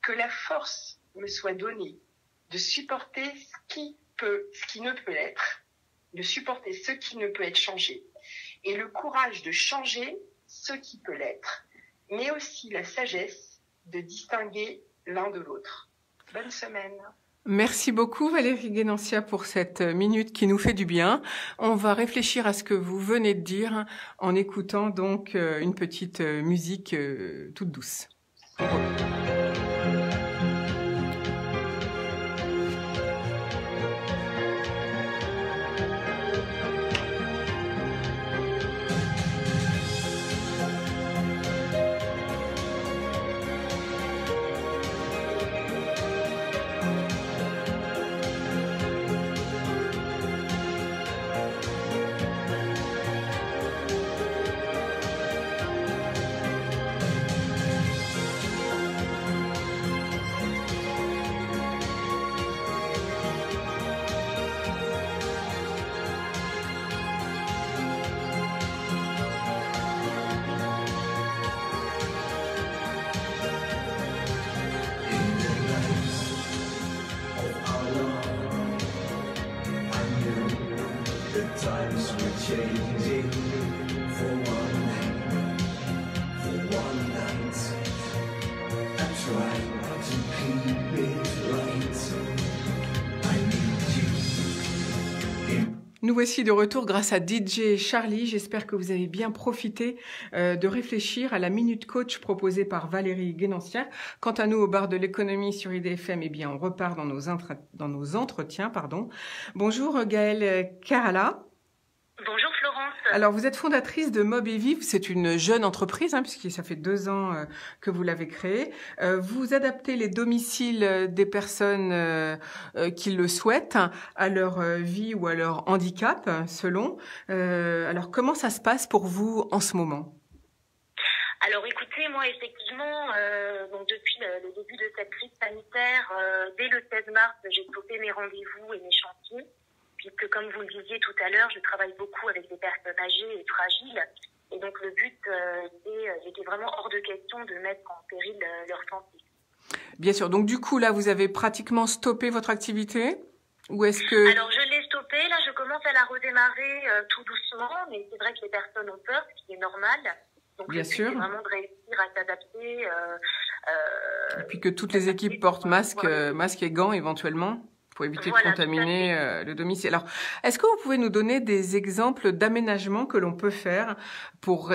que la force me soit donnée de supporter ce qui ne peut l'être, de supporter ce qui ne peut être changé, et le courage de changer ce qui peut l'être, mais aussi la sagesse de distinguer l'un de l'autre. Bonne semaine. Merci beaucoup Valérie Guénanciat pour cette minute qui nous fait du bien. On va réfléchir à ce que vous venez de dire en écoutant donc une petite musique toute douce. Times were changing for one night. I tried to keep it right. I need you. Nous voici de retour grâce à DJ Charlie. J'espère que vous avez bien profité de réfléchir à la Minute Coach proposée par Valérie Guénanciat. Quant à nous, au bar de l'économie sur IDFM, eh bien, on repart dans nos entretiens. Bonjour Gaëlle Carala. Bonjour Florence. Alors, vous êtes fondatrice de Mob et Vive. C'est une jeune entreprise, puisque ça fait 2 ans que vous l'avez créée. Vous adaptez les domiciles des personnes qui le souhaitent à leur vie ou à leur handicap, selon. Alors, comment ça se passe pour vous en ce moment ? Alors écoutez, moi, effectivement, donc depuis le début de cette crise sanitaire, dès le 16 mars, j'ai stoppé mes rendez-vous et mes chantiers, puisque comme vous le disiez tout à l'heure, je travaille beaucoup avec des personnes âgées et fragiles. Et donc le but, c'était vraiment hors de question de mettre en péril leur santé. Bien sûr. Donc du coup, là, vous avez pratiquement stoppé votre activité, ou est-ce que... Alors je l'ai stoppé, là je commence à la redémarrer tout doucement, mais c'est vrai que les personnes ont peur, ce qui est normal. Donc Bien sûr. c'est vraiment de réussir à s'adapter. Et puis que toutes les équipes portent masque et gants éventuellement, pour éviter de contaminer le domicile. Alors, est-ce que vous pouvez nous donner des exemples d'aménagements que l'on peut faire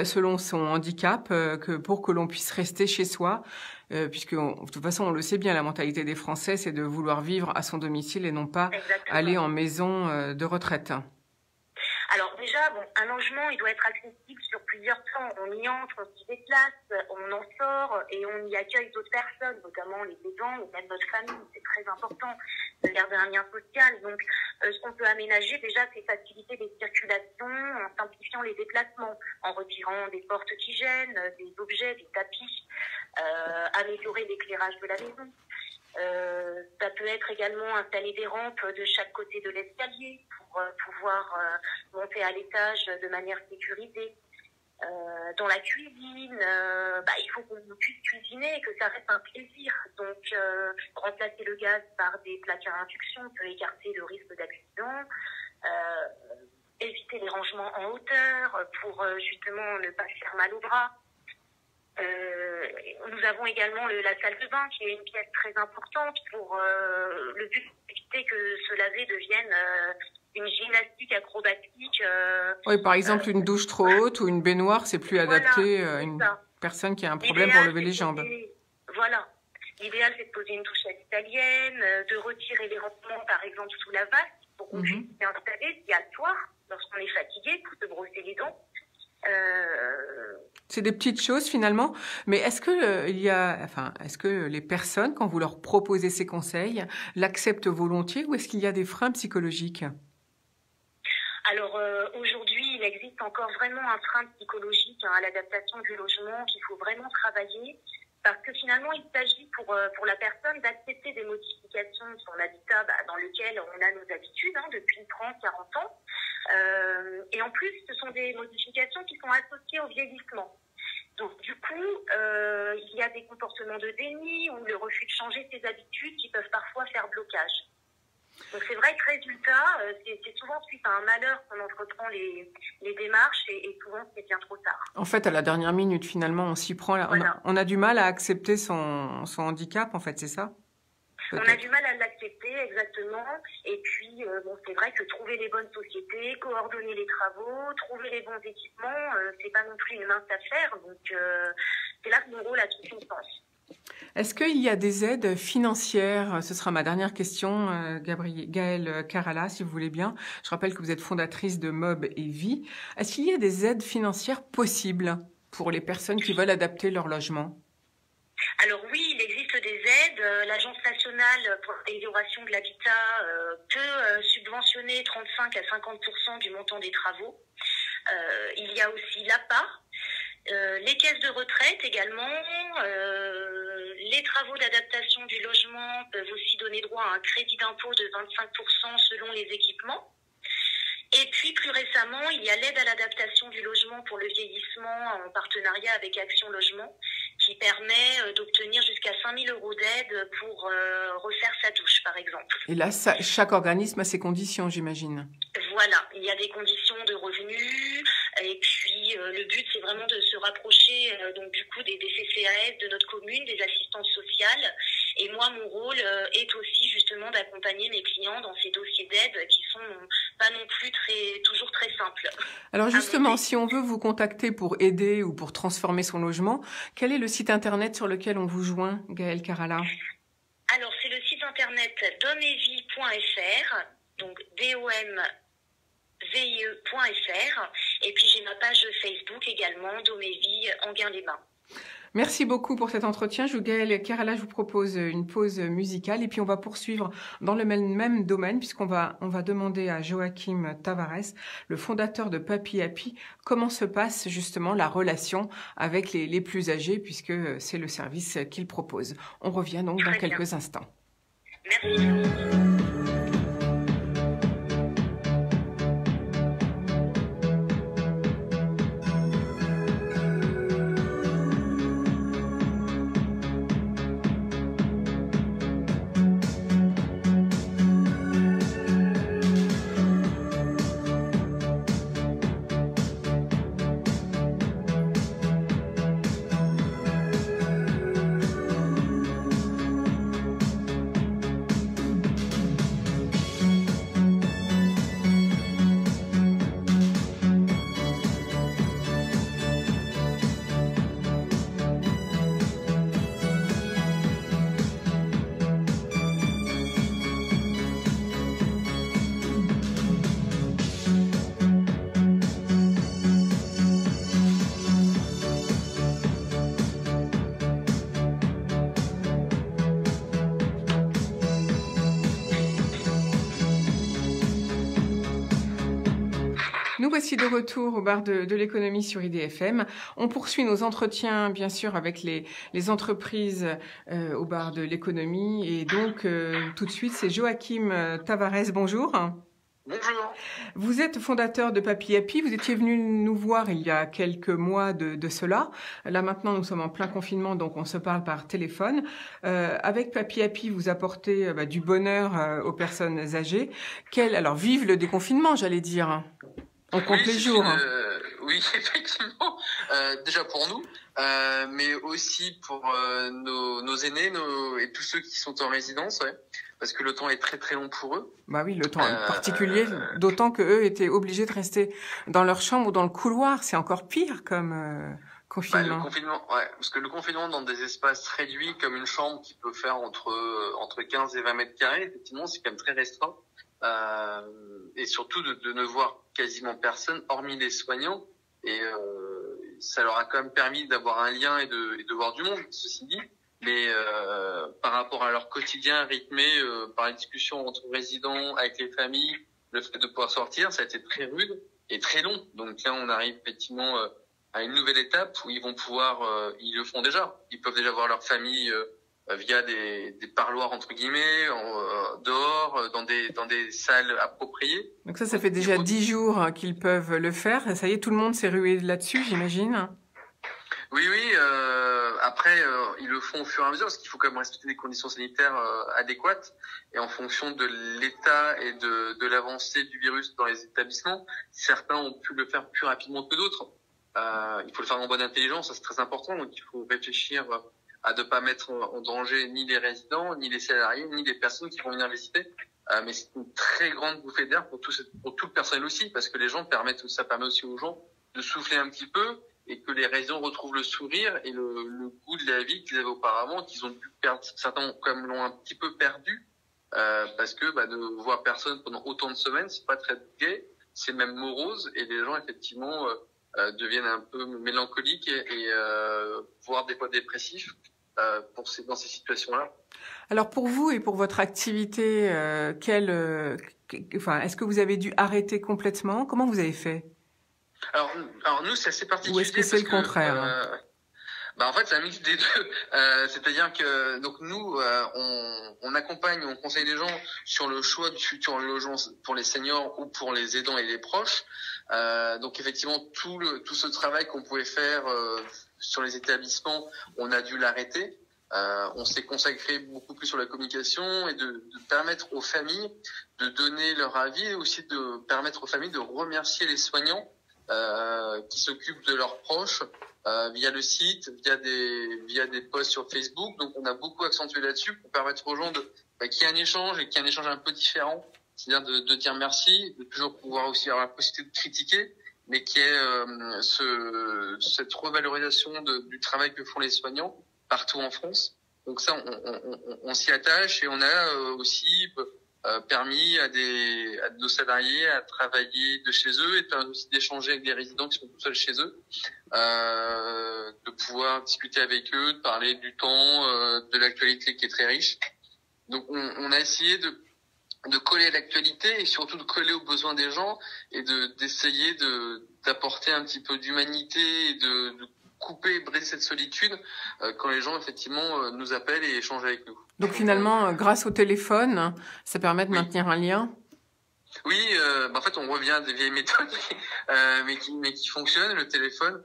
selon son handicap, pour que l'on puisse rester chez soi, puisque de toute façon, on le sait bien, la mentalité des Français, c'est de vouloir vivre à son domicile et non pas aller en maison de retraite. Alors déjà, un logement, il doit être accessible sur plusieurs plans. On y entre, on s'y déplace, on en sort et on y accueille d'autres personnes, notamment les aidants ou même notre famille. C'est très important de garder un lien social. Donc, ce qu'on peut aménager déjà, c'est faciliter les circulations en simplifiant les déplacements, en retirant des portes qui gênent, des objets, des tapis, améliorer l'éclairage de la maison. Ça peut être également installer des rampes de chaque côté de l'escalier pour pouvoir monter à l'étage de manière sécurisée. Dans la cuisine, il faut qu'on puisse cuisiner et que ça reste un plaisir. Donc, remplacer le gaz par des plaques à induction peut écarter le risque d'accident. Éviter les rangements en hauteur pour justement ne pas se faire mal au bras. Nous avons également la salle de bain qui est une pièce très importante pour le but d'éviter que se laver devienne une gymnastique acrobatique. Oui, par exemple, une douche trop haute ou une baignoire, c'est plus adapté à une personne qui a un problème pour lever les jambes. Voilà. L'idéal, c'est de poser une douche à l'italienne, de retirer les rangements, par exemple, sous la vasque pour qu'on puisse s'installer, s'y asseoir lorsqu'on est fatigué, pour se brosser les dents. C'est des petites choses finalement, mais est-ce que les personnes, quand vous leur proposez ces conseils, l'acceptent volontiers ou est-ce qu'il y a des freins psychologiques? Alors aujourd'hui, il existe encore vraiment un frein psychologique à l'adaptation du logement qu'il faut vraiment travailler. Parce que finalement, il s'agit pour la personne d'accepter des modifications de son habitat dans lequel on a nos habitudes depuis 30, 40 ans. Et en plus, ce sont des modifications qui sont associées au vieillissement. Donc du coup, il y a des comportements de déni ou le refus de changer ses habitudes qui peuvent parfois faire blocage. Donc c'est vrai que résultat, c'est souvent suite à un malheur qu'on entreprend les démarches et souvent c'est bien trop tard. En fait, à la dernière minute, finalement, on s'y prend. On a du mal à accepter son handicap, en fait, c'est ça? On a du mal à l'accepter, exactement. Et puis, c'est vrai que trouver les bonnes sociétés, coordonner les travaux, trouver les bons équipements, c'est pas non plus une mince affaire. Donc, c'est là que mon rôle a tout son sens. Est-ce qu'il y a des aides financières? Ce sera ma dernière question, Gaëlle Carala, si vous voulez bien. Je rappelle que vous êtes fondatrice de Mob et Vie. Est-ce qu'il y a des aides financières possibles pour les personnes qui veulent adapter leur logement? Alors oui, il existe des aides. L'Agence nationale pour l'amélioration de l'habitat peut subventionner 35 à 50% du montant des travaux. Il y a aussi l'APA. Les caisses de retraite également, les travaux d'adaptation du logement peuvent aussi donner droit à un crédit d'impôt de 25% selon les équipements. Et puis plus récemment, il y a l'aide à l'adaptation du logement pour le vieillissement en partenariat avec Action Logement qui permet d'obtenir jusqu'à 5 000 € d'aide pour refaire sa douche par exemple. Et là, chaque organisme a ses conditions, j'imagine. Voilà, il y a des conditions de revenus et puis le but c'est vraiment de se rapprocher donc du coup des CCAS de notre commune, des assistantes sociales. Et moi, mon rôle est aussi justement d'accompagner mes clients dans ces dossiers d'aide qui sont pas non plus toujours très simples. Alors justement, si on veut vous contacter pour aider ou pour transformer son logement, quel est le site internet sur lequel on vous joint, Gaëlle Carala? Alors c'est le site internet domevie.fr, donc domvie.fr, et puis j'ai ma page Facebook également, Domevie Enghien-les-Bains. Merci beaucoup pour cet entretien. Gaël Kerala, je vous propose une pause musicale et puis on va poursuivre dans le même domaine puisqu'on va demander à Joachim Tavares, le fondateur de Papy Happy, comment se passe justement la relation avec les plus âgés puisque c'est le service qu'il propose. On revient donc dans quelques instants. Merci. Nous voici de retour au bar de l'économie sur IDFM. On poursuit nos entretiens, bien sûr, avec les entreprises au bar de l'économie. Et donc, tout de suite, c'est Joachim Tavares. Bonjour. Bonjour. Vous êtes fondateur de Papy Happy. Vous étiez venu nous voir il y a quelques mois de cela. Là, maintenant, nous sommes en plein confinement, donc on se parle par téléphone. Avec Papy Happy, vous apportez du bonheur aux personnes âgées. Alors, vive le déconfinement, j'allais dire. On compte les jours. Oui, effectivement. Déjà pour nous, mais aussi pour nos aînés et tous ceux qui sont en résidence, ouais, parce que le temps est très très long pour eux. Bah oui, le temps est particulier, d'autant que eux étaient obligés de rester dans leur chambre ou dans le couloir. C'est encore pire comme confinement. Le confinement, ouais, parce que le confinement dans des espaces réduits, comme une chambre qui peut faire entre 15 et 20 mètres carrés, effectivement, c'est quand même très restreint. Et surtout de ne voir quasiment personne hormis les soignants, et ça leur a quand même permis d'avoir un lien et de voir du monde, ceci dit, mais par rapport à leur quotidien rythmé par les discussions entre résidents avec les familles, le fait de pouvoir sortir, ça a été très rude et très long. Donc là on arrive effectivement à une nouvelle étape où ils vont pouvoir, ils le font déjà, ils peuvent déjà voir leur famille via des parloirs entre guillemets, dehors, dans des salles appropriées. Donc ça fait déjà 10 jours qu'ils peuvent le faire. Ça y est, tout le monde s'est rué là-dessus, j'imagine. Oui. Après, ils le font au fur et à mesure parce qu'il faut quand même respecter des conditions sanitaires adéquates. Et en fonction de l'état et de l'avancée du virus dans les établissements, certains ont pu le faire plus rapidement que d'autres. Il faut le faire en bonne intelligence, ça c'est très important. Donc il faut réfléchir à ne pas mettre en danger ni les résidents, ni les salariés, ni les personnes qui vont venir visiter. Mais c'est une très grande bouffée d'air pour tout le personnel aussi, parce que ça permet aussi aux gens de souffler un petit peu et que les résidents retrouvent le sourire et le goût de la vie qu'ils avaient auparavant, qu'ils ont pu perdre. Certains comme l'ont un petit peu perdu, parce que de voir personne pendant autant de semaines, c'est pas très gai, c'est même morose, et les gens effectivement deviennent un peu mélancoliques et voire des fois dépressifs dans ces situations-là. Alors pour vous et pour votre activité, est-ce que vous avez dû arrêter complètement? Comment vous avez fait? Alors nous c'est assez particulier. Ou est-ce que c'est le contraire? En fait c'est un mix des deux. C'est-à-dire que donc nous on accompagne, on conseille les gens sur le choix du futur logement pour les seniors ou pour les aidants et les proches. Donc effectivement tout ce travail qu'on pouvait faire sur les établissements, on a dû l'arrêter. On s'est consacré beaucoup plus sur la communication et de permettre aux familles de donner leur avis et aussi de permettre aux familles de remercier les soignants qui s'occupent de leurs proches via le site, via des posts sur Facebook. Donc on a beaucoup accentué là-dessus pour permettre aux gens qu'il y ait un échange et qu'il y ait un échange un peu différent, c'est-à-dire de dire merci, de toujours pouvoir aussi avoir la possibilité de critiquer, mais qu'il y ait cette revalorisation du travail que font les soignants partout en France. Donc ça, on s'y attache et on a aussi permis à nos salariés à travailler de chez eux et aussi d'échanger avec des résidents qui sont tout seuls chez eux, de pouvoir discuter avec eux, de parler du temps, de l'actualité qui est très riche. Donc on a essayé de coller à l'actualité et surtout de coller aux besoins des gens et d'essayer d'apporter un petit peu d'humanité et de couper et briser cette solitude quand les gens effectivement nous appellent et échangent avec nous. Donc finalement, grâce au téléphone, ça permet de maintenir un lien. Oui, en fait, on revient à des vieilles méthodes, mais qui fonctionnent, le téléphone,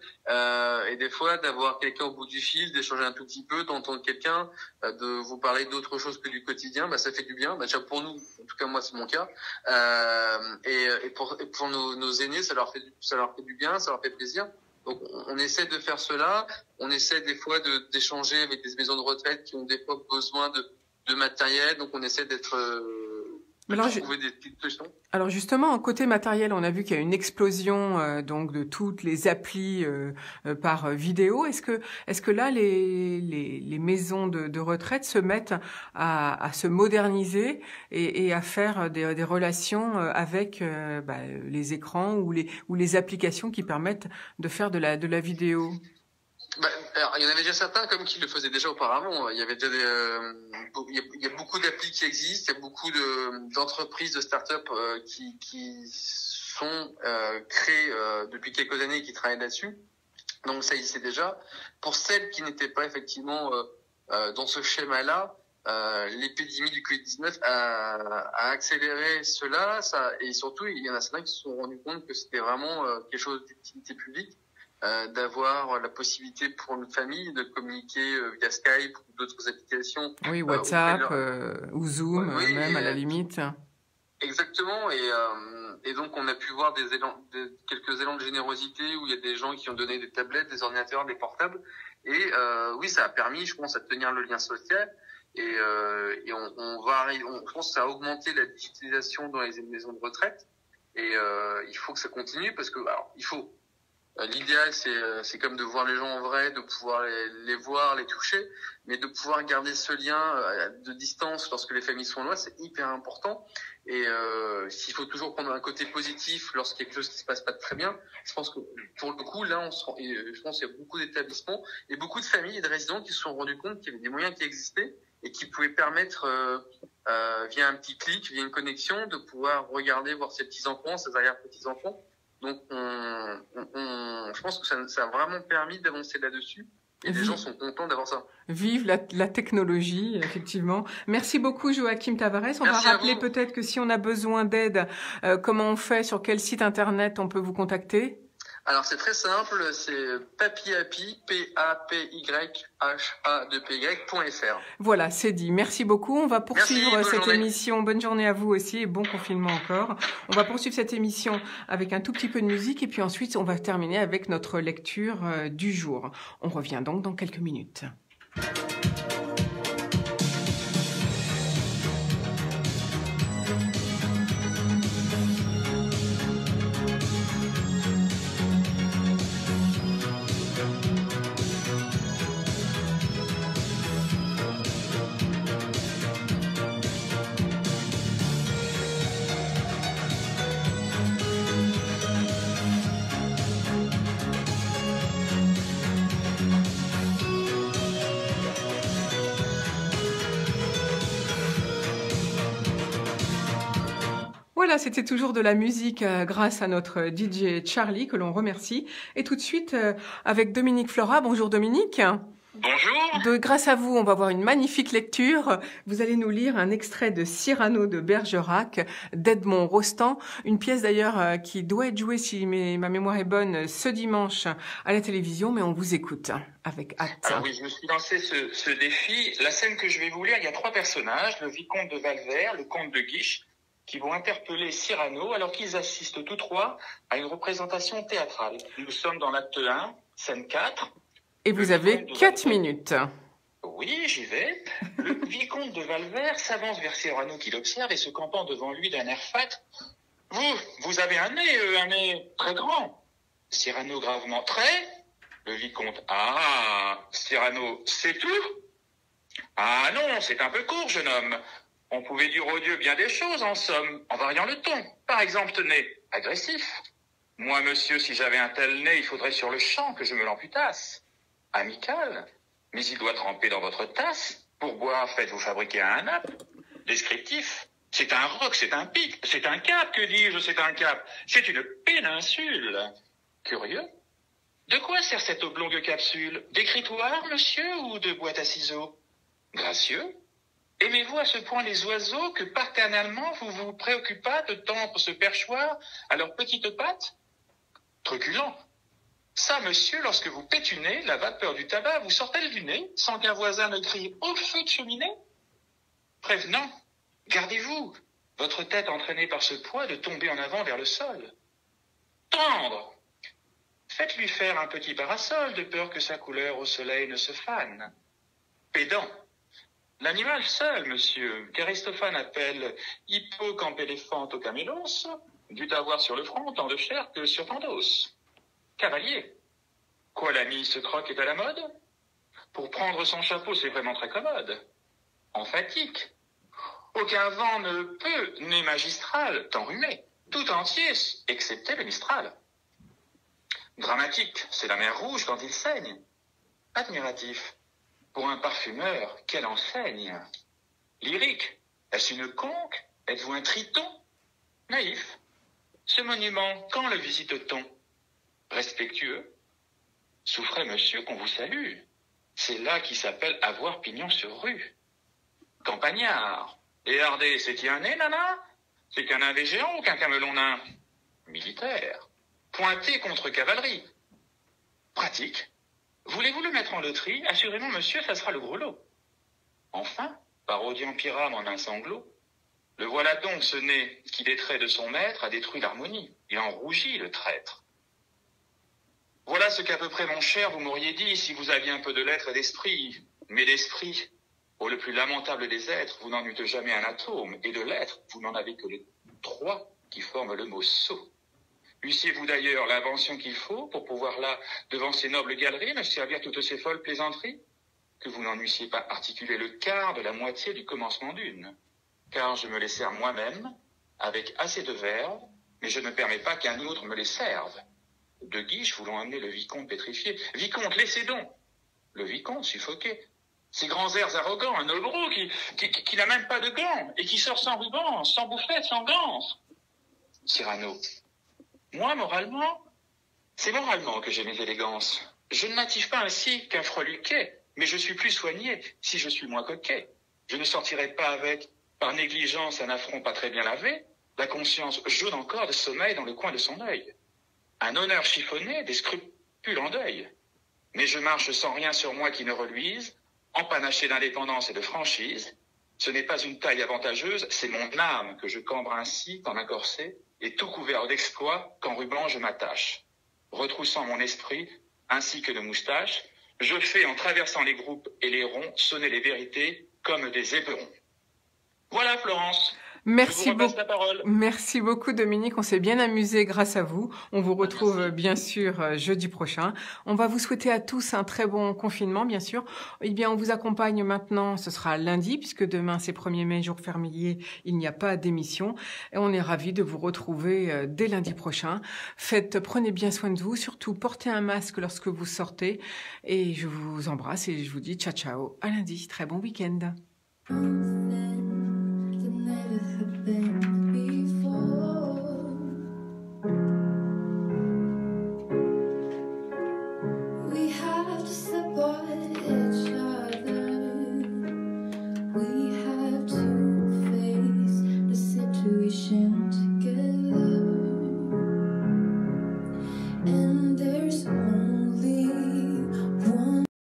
et des fois d'avoir quelqu'un au bout du fil, d'échanger un tout petit peu, d'entendre quelqu'un, de vous parler d'autre chose que du quotidien, ça fait du bien. Déjà pour nous, en tout cas moi c'est mon cas, et pour nos aînés, ça leur fait du bien, ça leur fait plaisir. Donc on essaie de faire cela, on essaie des fois d'échanger avec des maisons de retraite qui ont des fois besoin de matériel, donc on essaie d'être trouver des petites solutions. Alors justement, côté matériel, on a vu qu'il y a une explosion donc de toutes les applis par vidéo. Est-ce que là les maisons de retraite se mettent à se moderniser et à faire des relations avec les écrans ou les applications qui permettent de faire de la vidéo? Alors, il y en avait déjà certains comme qui le faisaient déjà auparavant. Il y avait déjà il y a beaucoup d'applis qui existent, il y a beaucoup d'entreprises, de start-up qui sont créées depuis quelques années et qui travaillent là-dessus. Donc ça existait déjà. Pour celles qui n'étaient pas effectivement dans ce schéma-là, l'épidémie du Covid-19 a accéléré cela, et surtout il y en a certains qui se sont rendus compte que c'était vraiment quelque chose d'utilité publique. D'avoir la possibilité pour une famille de communiquer via Skype ou d'autres applications. Oui, WhatsApp ou Zoom, oui, même à la limite. Exactement, et donc on a pu voir quelques élans de générosité où il y a des gens qui ont donné des tablettes, des ordinateurs, des portables, et oui, ça a permis, je pense, à tenir le lien social, et je pense que ça a augmenté la digitalisation dans les maisons de retraite, et il faut que ça continue parce que l'idéal, c'est comme de voir les gens en vrai, de pouvoir les voir, les toucher, mais de pouvoir garder ce lien de distance lorsque les familles sont loin, c'est hyper important. Et s'il faut toujours prendre un côté positif lorsqu'il y a quelque chose qui se passe pas très bien, je pense que pour le coup, là, je pense qu'il y a beaucoup d'établissements et beaucoup de familles et de résidents qui se sont rendus compte qu'il y avait des moyens qui existaient et qui pouvaient permettre, via un petit clic, via une connexion, de pouvoir regarder, voir ses petits-enfants, ses arrière-petits-enfants. Donc, je pense que ça a vraiment permis d'avancer là-dessus. Et les gens sont contents d'avoir ça. Vive la technologie, effectivement. Merci beaucoup, Joachim Tavares. On va rappeler peut-être que si on a besoin d'aide, comment on fait, sur quel site internet on peut vous contacter? Alors, c'est très simple, c'est papyhappy, papyhappy.fr. Voilà, c'est dit. Merci beaucoup. On va poursuivre cette émission. Bonne journée à vous aussi et bon confinement encore. On va poursuivre cette émission avec un tout petit peu de musique et puis ensuite, on va terminer avec notre lecture du jour. On revient donc dans quelques minutes. Voilà, c'était toujours de la musique grâce à notre DJ Charlie, que l'on remercie. Et tout de suite, avec Dominique Flora. Bonjour Dominique. Bonjour. Grâce à vous, on va voir une magnifique lecture. Vous allez nous lire un extrait de Cyrano de Bergerac, d'Edmond Rostand. Une pièce d'ailleurs qui doit être jouée, si ma mémoire est bonne, ce dimanche à la télévision, mais on vous écoute avec hâte. Alors oui, je me suis lancé ce défi. La scène que je vais vous lire, il y a 3 personnages, le vicomte de Valvert, le comte de Guiche, qui vont interpeller Cyrano alors qu'ils assistent tous 3 à une représentation théâtrale. Nous sommes dans l'acte 1, scène 4. Et vous avez 4 minutes. Oui, j'y vais. Le vicomte de Valvert s'avance vers Cyrano qui l'observe et se campant devant lui d'un air fat. Vous avez un nez très grand. Cyrano gravement, très. Le vicomte, Cyrano, c'est tout? Ah non, c'est un peu court, jeune homme. On pouvait dire au Dieu bien des choses, en somme, en variant le ton. Par exemple, tenez, agressif. Moi, monsieur, si j'avais un tel nez, il faudrait sur le champ que je me l'amputasse. amical. Mais il doit tremper dans votre tasse. Pour boire, faites-vous fabriquer un nappe. Descriptif. C'est un roc, c'est un pic, c'est un cap, que dis-je, c'est un cap. C'est une péninsule. Curieux. De quoi sert cette oblongue capsule? D'écritoire, monsieur, ou de boîte à ciseaux? Gracieux. Aimez-vous à ce point les oiseaux que paternellement vous vous préoccupâtes de tendre ce perchoir à leurs petites pattes? Truculent. Ça, monsieur, lorsque vous pétunez, la vapeur du tabac vous sort-elle du nez, sans qu'un voisin ne crie « au feu de cheminée ?» Prévenant. Gardez-vous, votre tête entraînée par ce poids de tomber en avant vers le sol. Tendre. Faites-lui faire un petit parasol de peur que sa couleur au soleil ne se fane. Pédant. L'animal seul, monsieur, qu'Aristophane appelle hippocampéléphantocamélos, dut avoir sur le front tant de chair que sur tant d'os. Cavalier. Quoi, l'ami, ce croc est à la mode? Pour prendre son chapeau, c'est vraiment très commode. Emphatique. Aucun vent ne peut, né magistral, t'enrhumer, tout entier, excepté le Mistral. Dramatique, c'est la mer Rouge quand il saigne. Admiratif, pour un parfumeur, quelle enseigne. Lyrique, est-ce une conque? Êtes-vous un triton? Naïf, ce monument, quand le visite-t-on? Respectueux, souffrez monsieur qu'on vous salue. C'est là qui s'appelle avoir pignon sur rue. Campagnard. Et Hardé, c'est qui un nez, nana? C'est qu'un nain des géants ou qu'un camelon nain? Militaire. Pointé contre cavalerie. Pratique. Voulez-vous le mettre en loterie? Assurément, monsieur, ça sera le gros lot. Enfin, parodiant Pyrame en un sanglot, le voilà donc ce nez qui, des traits de son maître, a détruit l'harmonie. Il en rougit, le traître. Voilà ce qu'à peu près, mon cher, vous m'auriez dit si vous aviez un peu de lettres et d'esprit. Mais d'esprit, ô le plus lamentable des êtres, vous n'en eûtes jamais un atome, et de lettres, vous n'en avez que les 3 qui forment le mot sot. Eussiez-vous d'ailleurs l'invention qu'il faut pour pouvoir là, devant ces nobles galeries, me servir toutes ces folles plaisanteries? Que vous n'en eussiez pas articulé le quart de la moitié du commencement d'une. Car je me les sers moi-même, avec assez de verve, mais je ne permets pas qu'un autre me les serve. De Guiche voulant amener le vicomte pétrifié. Vicomte, laissez donc! Le vicomte suffoqué. Ces grands airs arrogants, un obro qui n'a même pas de gants, et qui sort sans ruban, sans bouffette, sans gants. Cyrano. Moi, moralement, c'est moralement que j'ai mes élégances. Je ne m'attive pas ainsi qu'un freluquet, mais je suis plus soigné si je suis moins coquet. Je ne sortirai pas avec, par négligence, un affront pas très bien lavé, la conscience jaune encore de sommeil dans le coin de son œil. Un honneur chiffonné, des scrupules en deuil. Mais je marche sans rien sur moi qui ne reluise, empanaché d'indépendance et de franchise. Ce n'est pas une taille avantageuse, c'est mon âme que je cambre ainsi qu'en un corset, et tout couvert d'exploits qu'en ruban je m'attache. Retroussant mon esprit, ainsi que de moustaches, je fais, en traversant les groupes et les ronds, sonner les vérités comme des éperons. Voilà, Florence. Merci beaucoup. Merci beaucoup, Dominique. On s'est bien amusé grâce à vous. On vous retrouve bien sûr jeudi prochain. On va vous souhaiter à tous un très bon confinement, bien sûr. Eh bien, on vous accompagne maintenant. Ce sera lundi, puisque demain, c'est 1er mai, jour férié. Il n'y a pas d'émission. Et on est ravis de vous retrouver dès lundi prochain. Prenez bien soin de vous. Surtout, portez un masque lorsque vous sortez. Et je vous embrasse et je vous dis ciao, ciao. À lundi. Très bon week-end. We have to support each other. We have to face the situation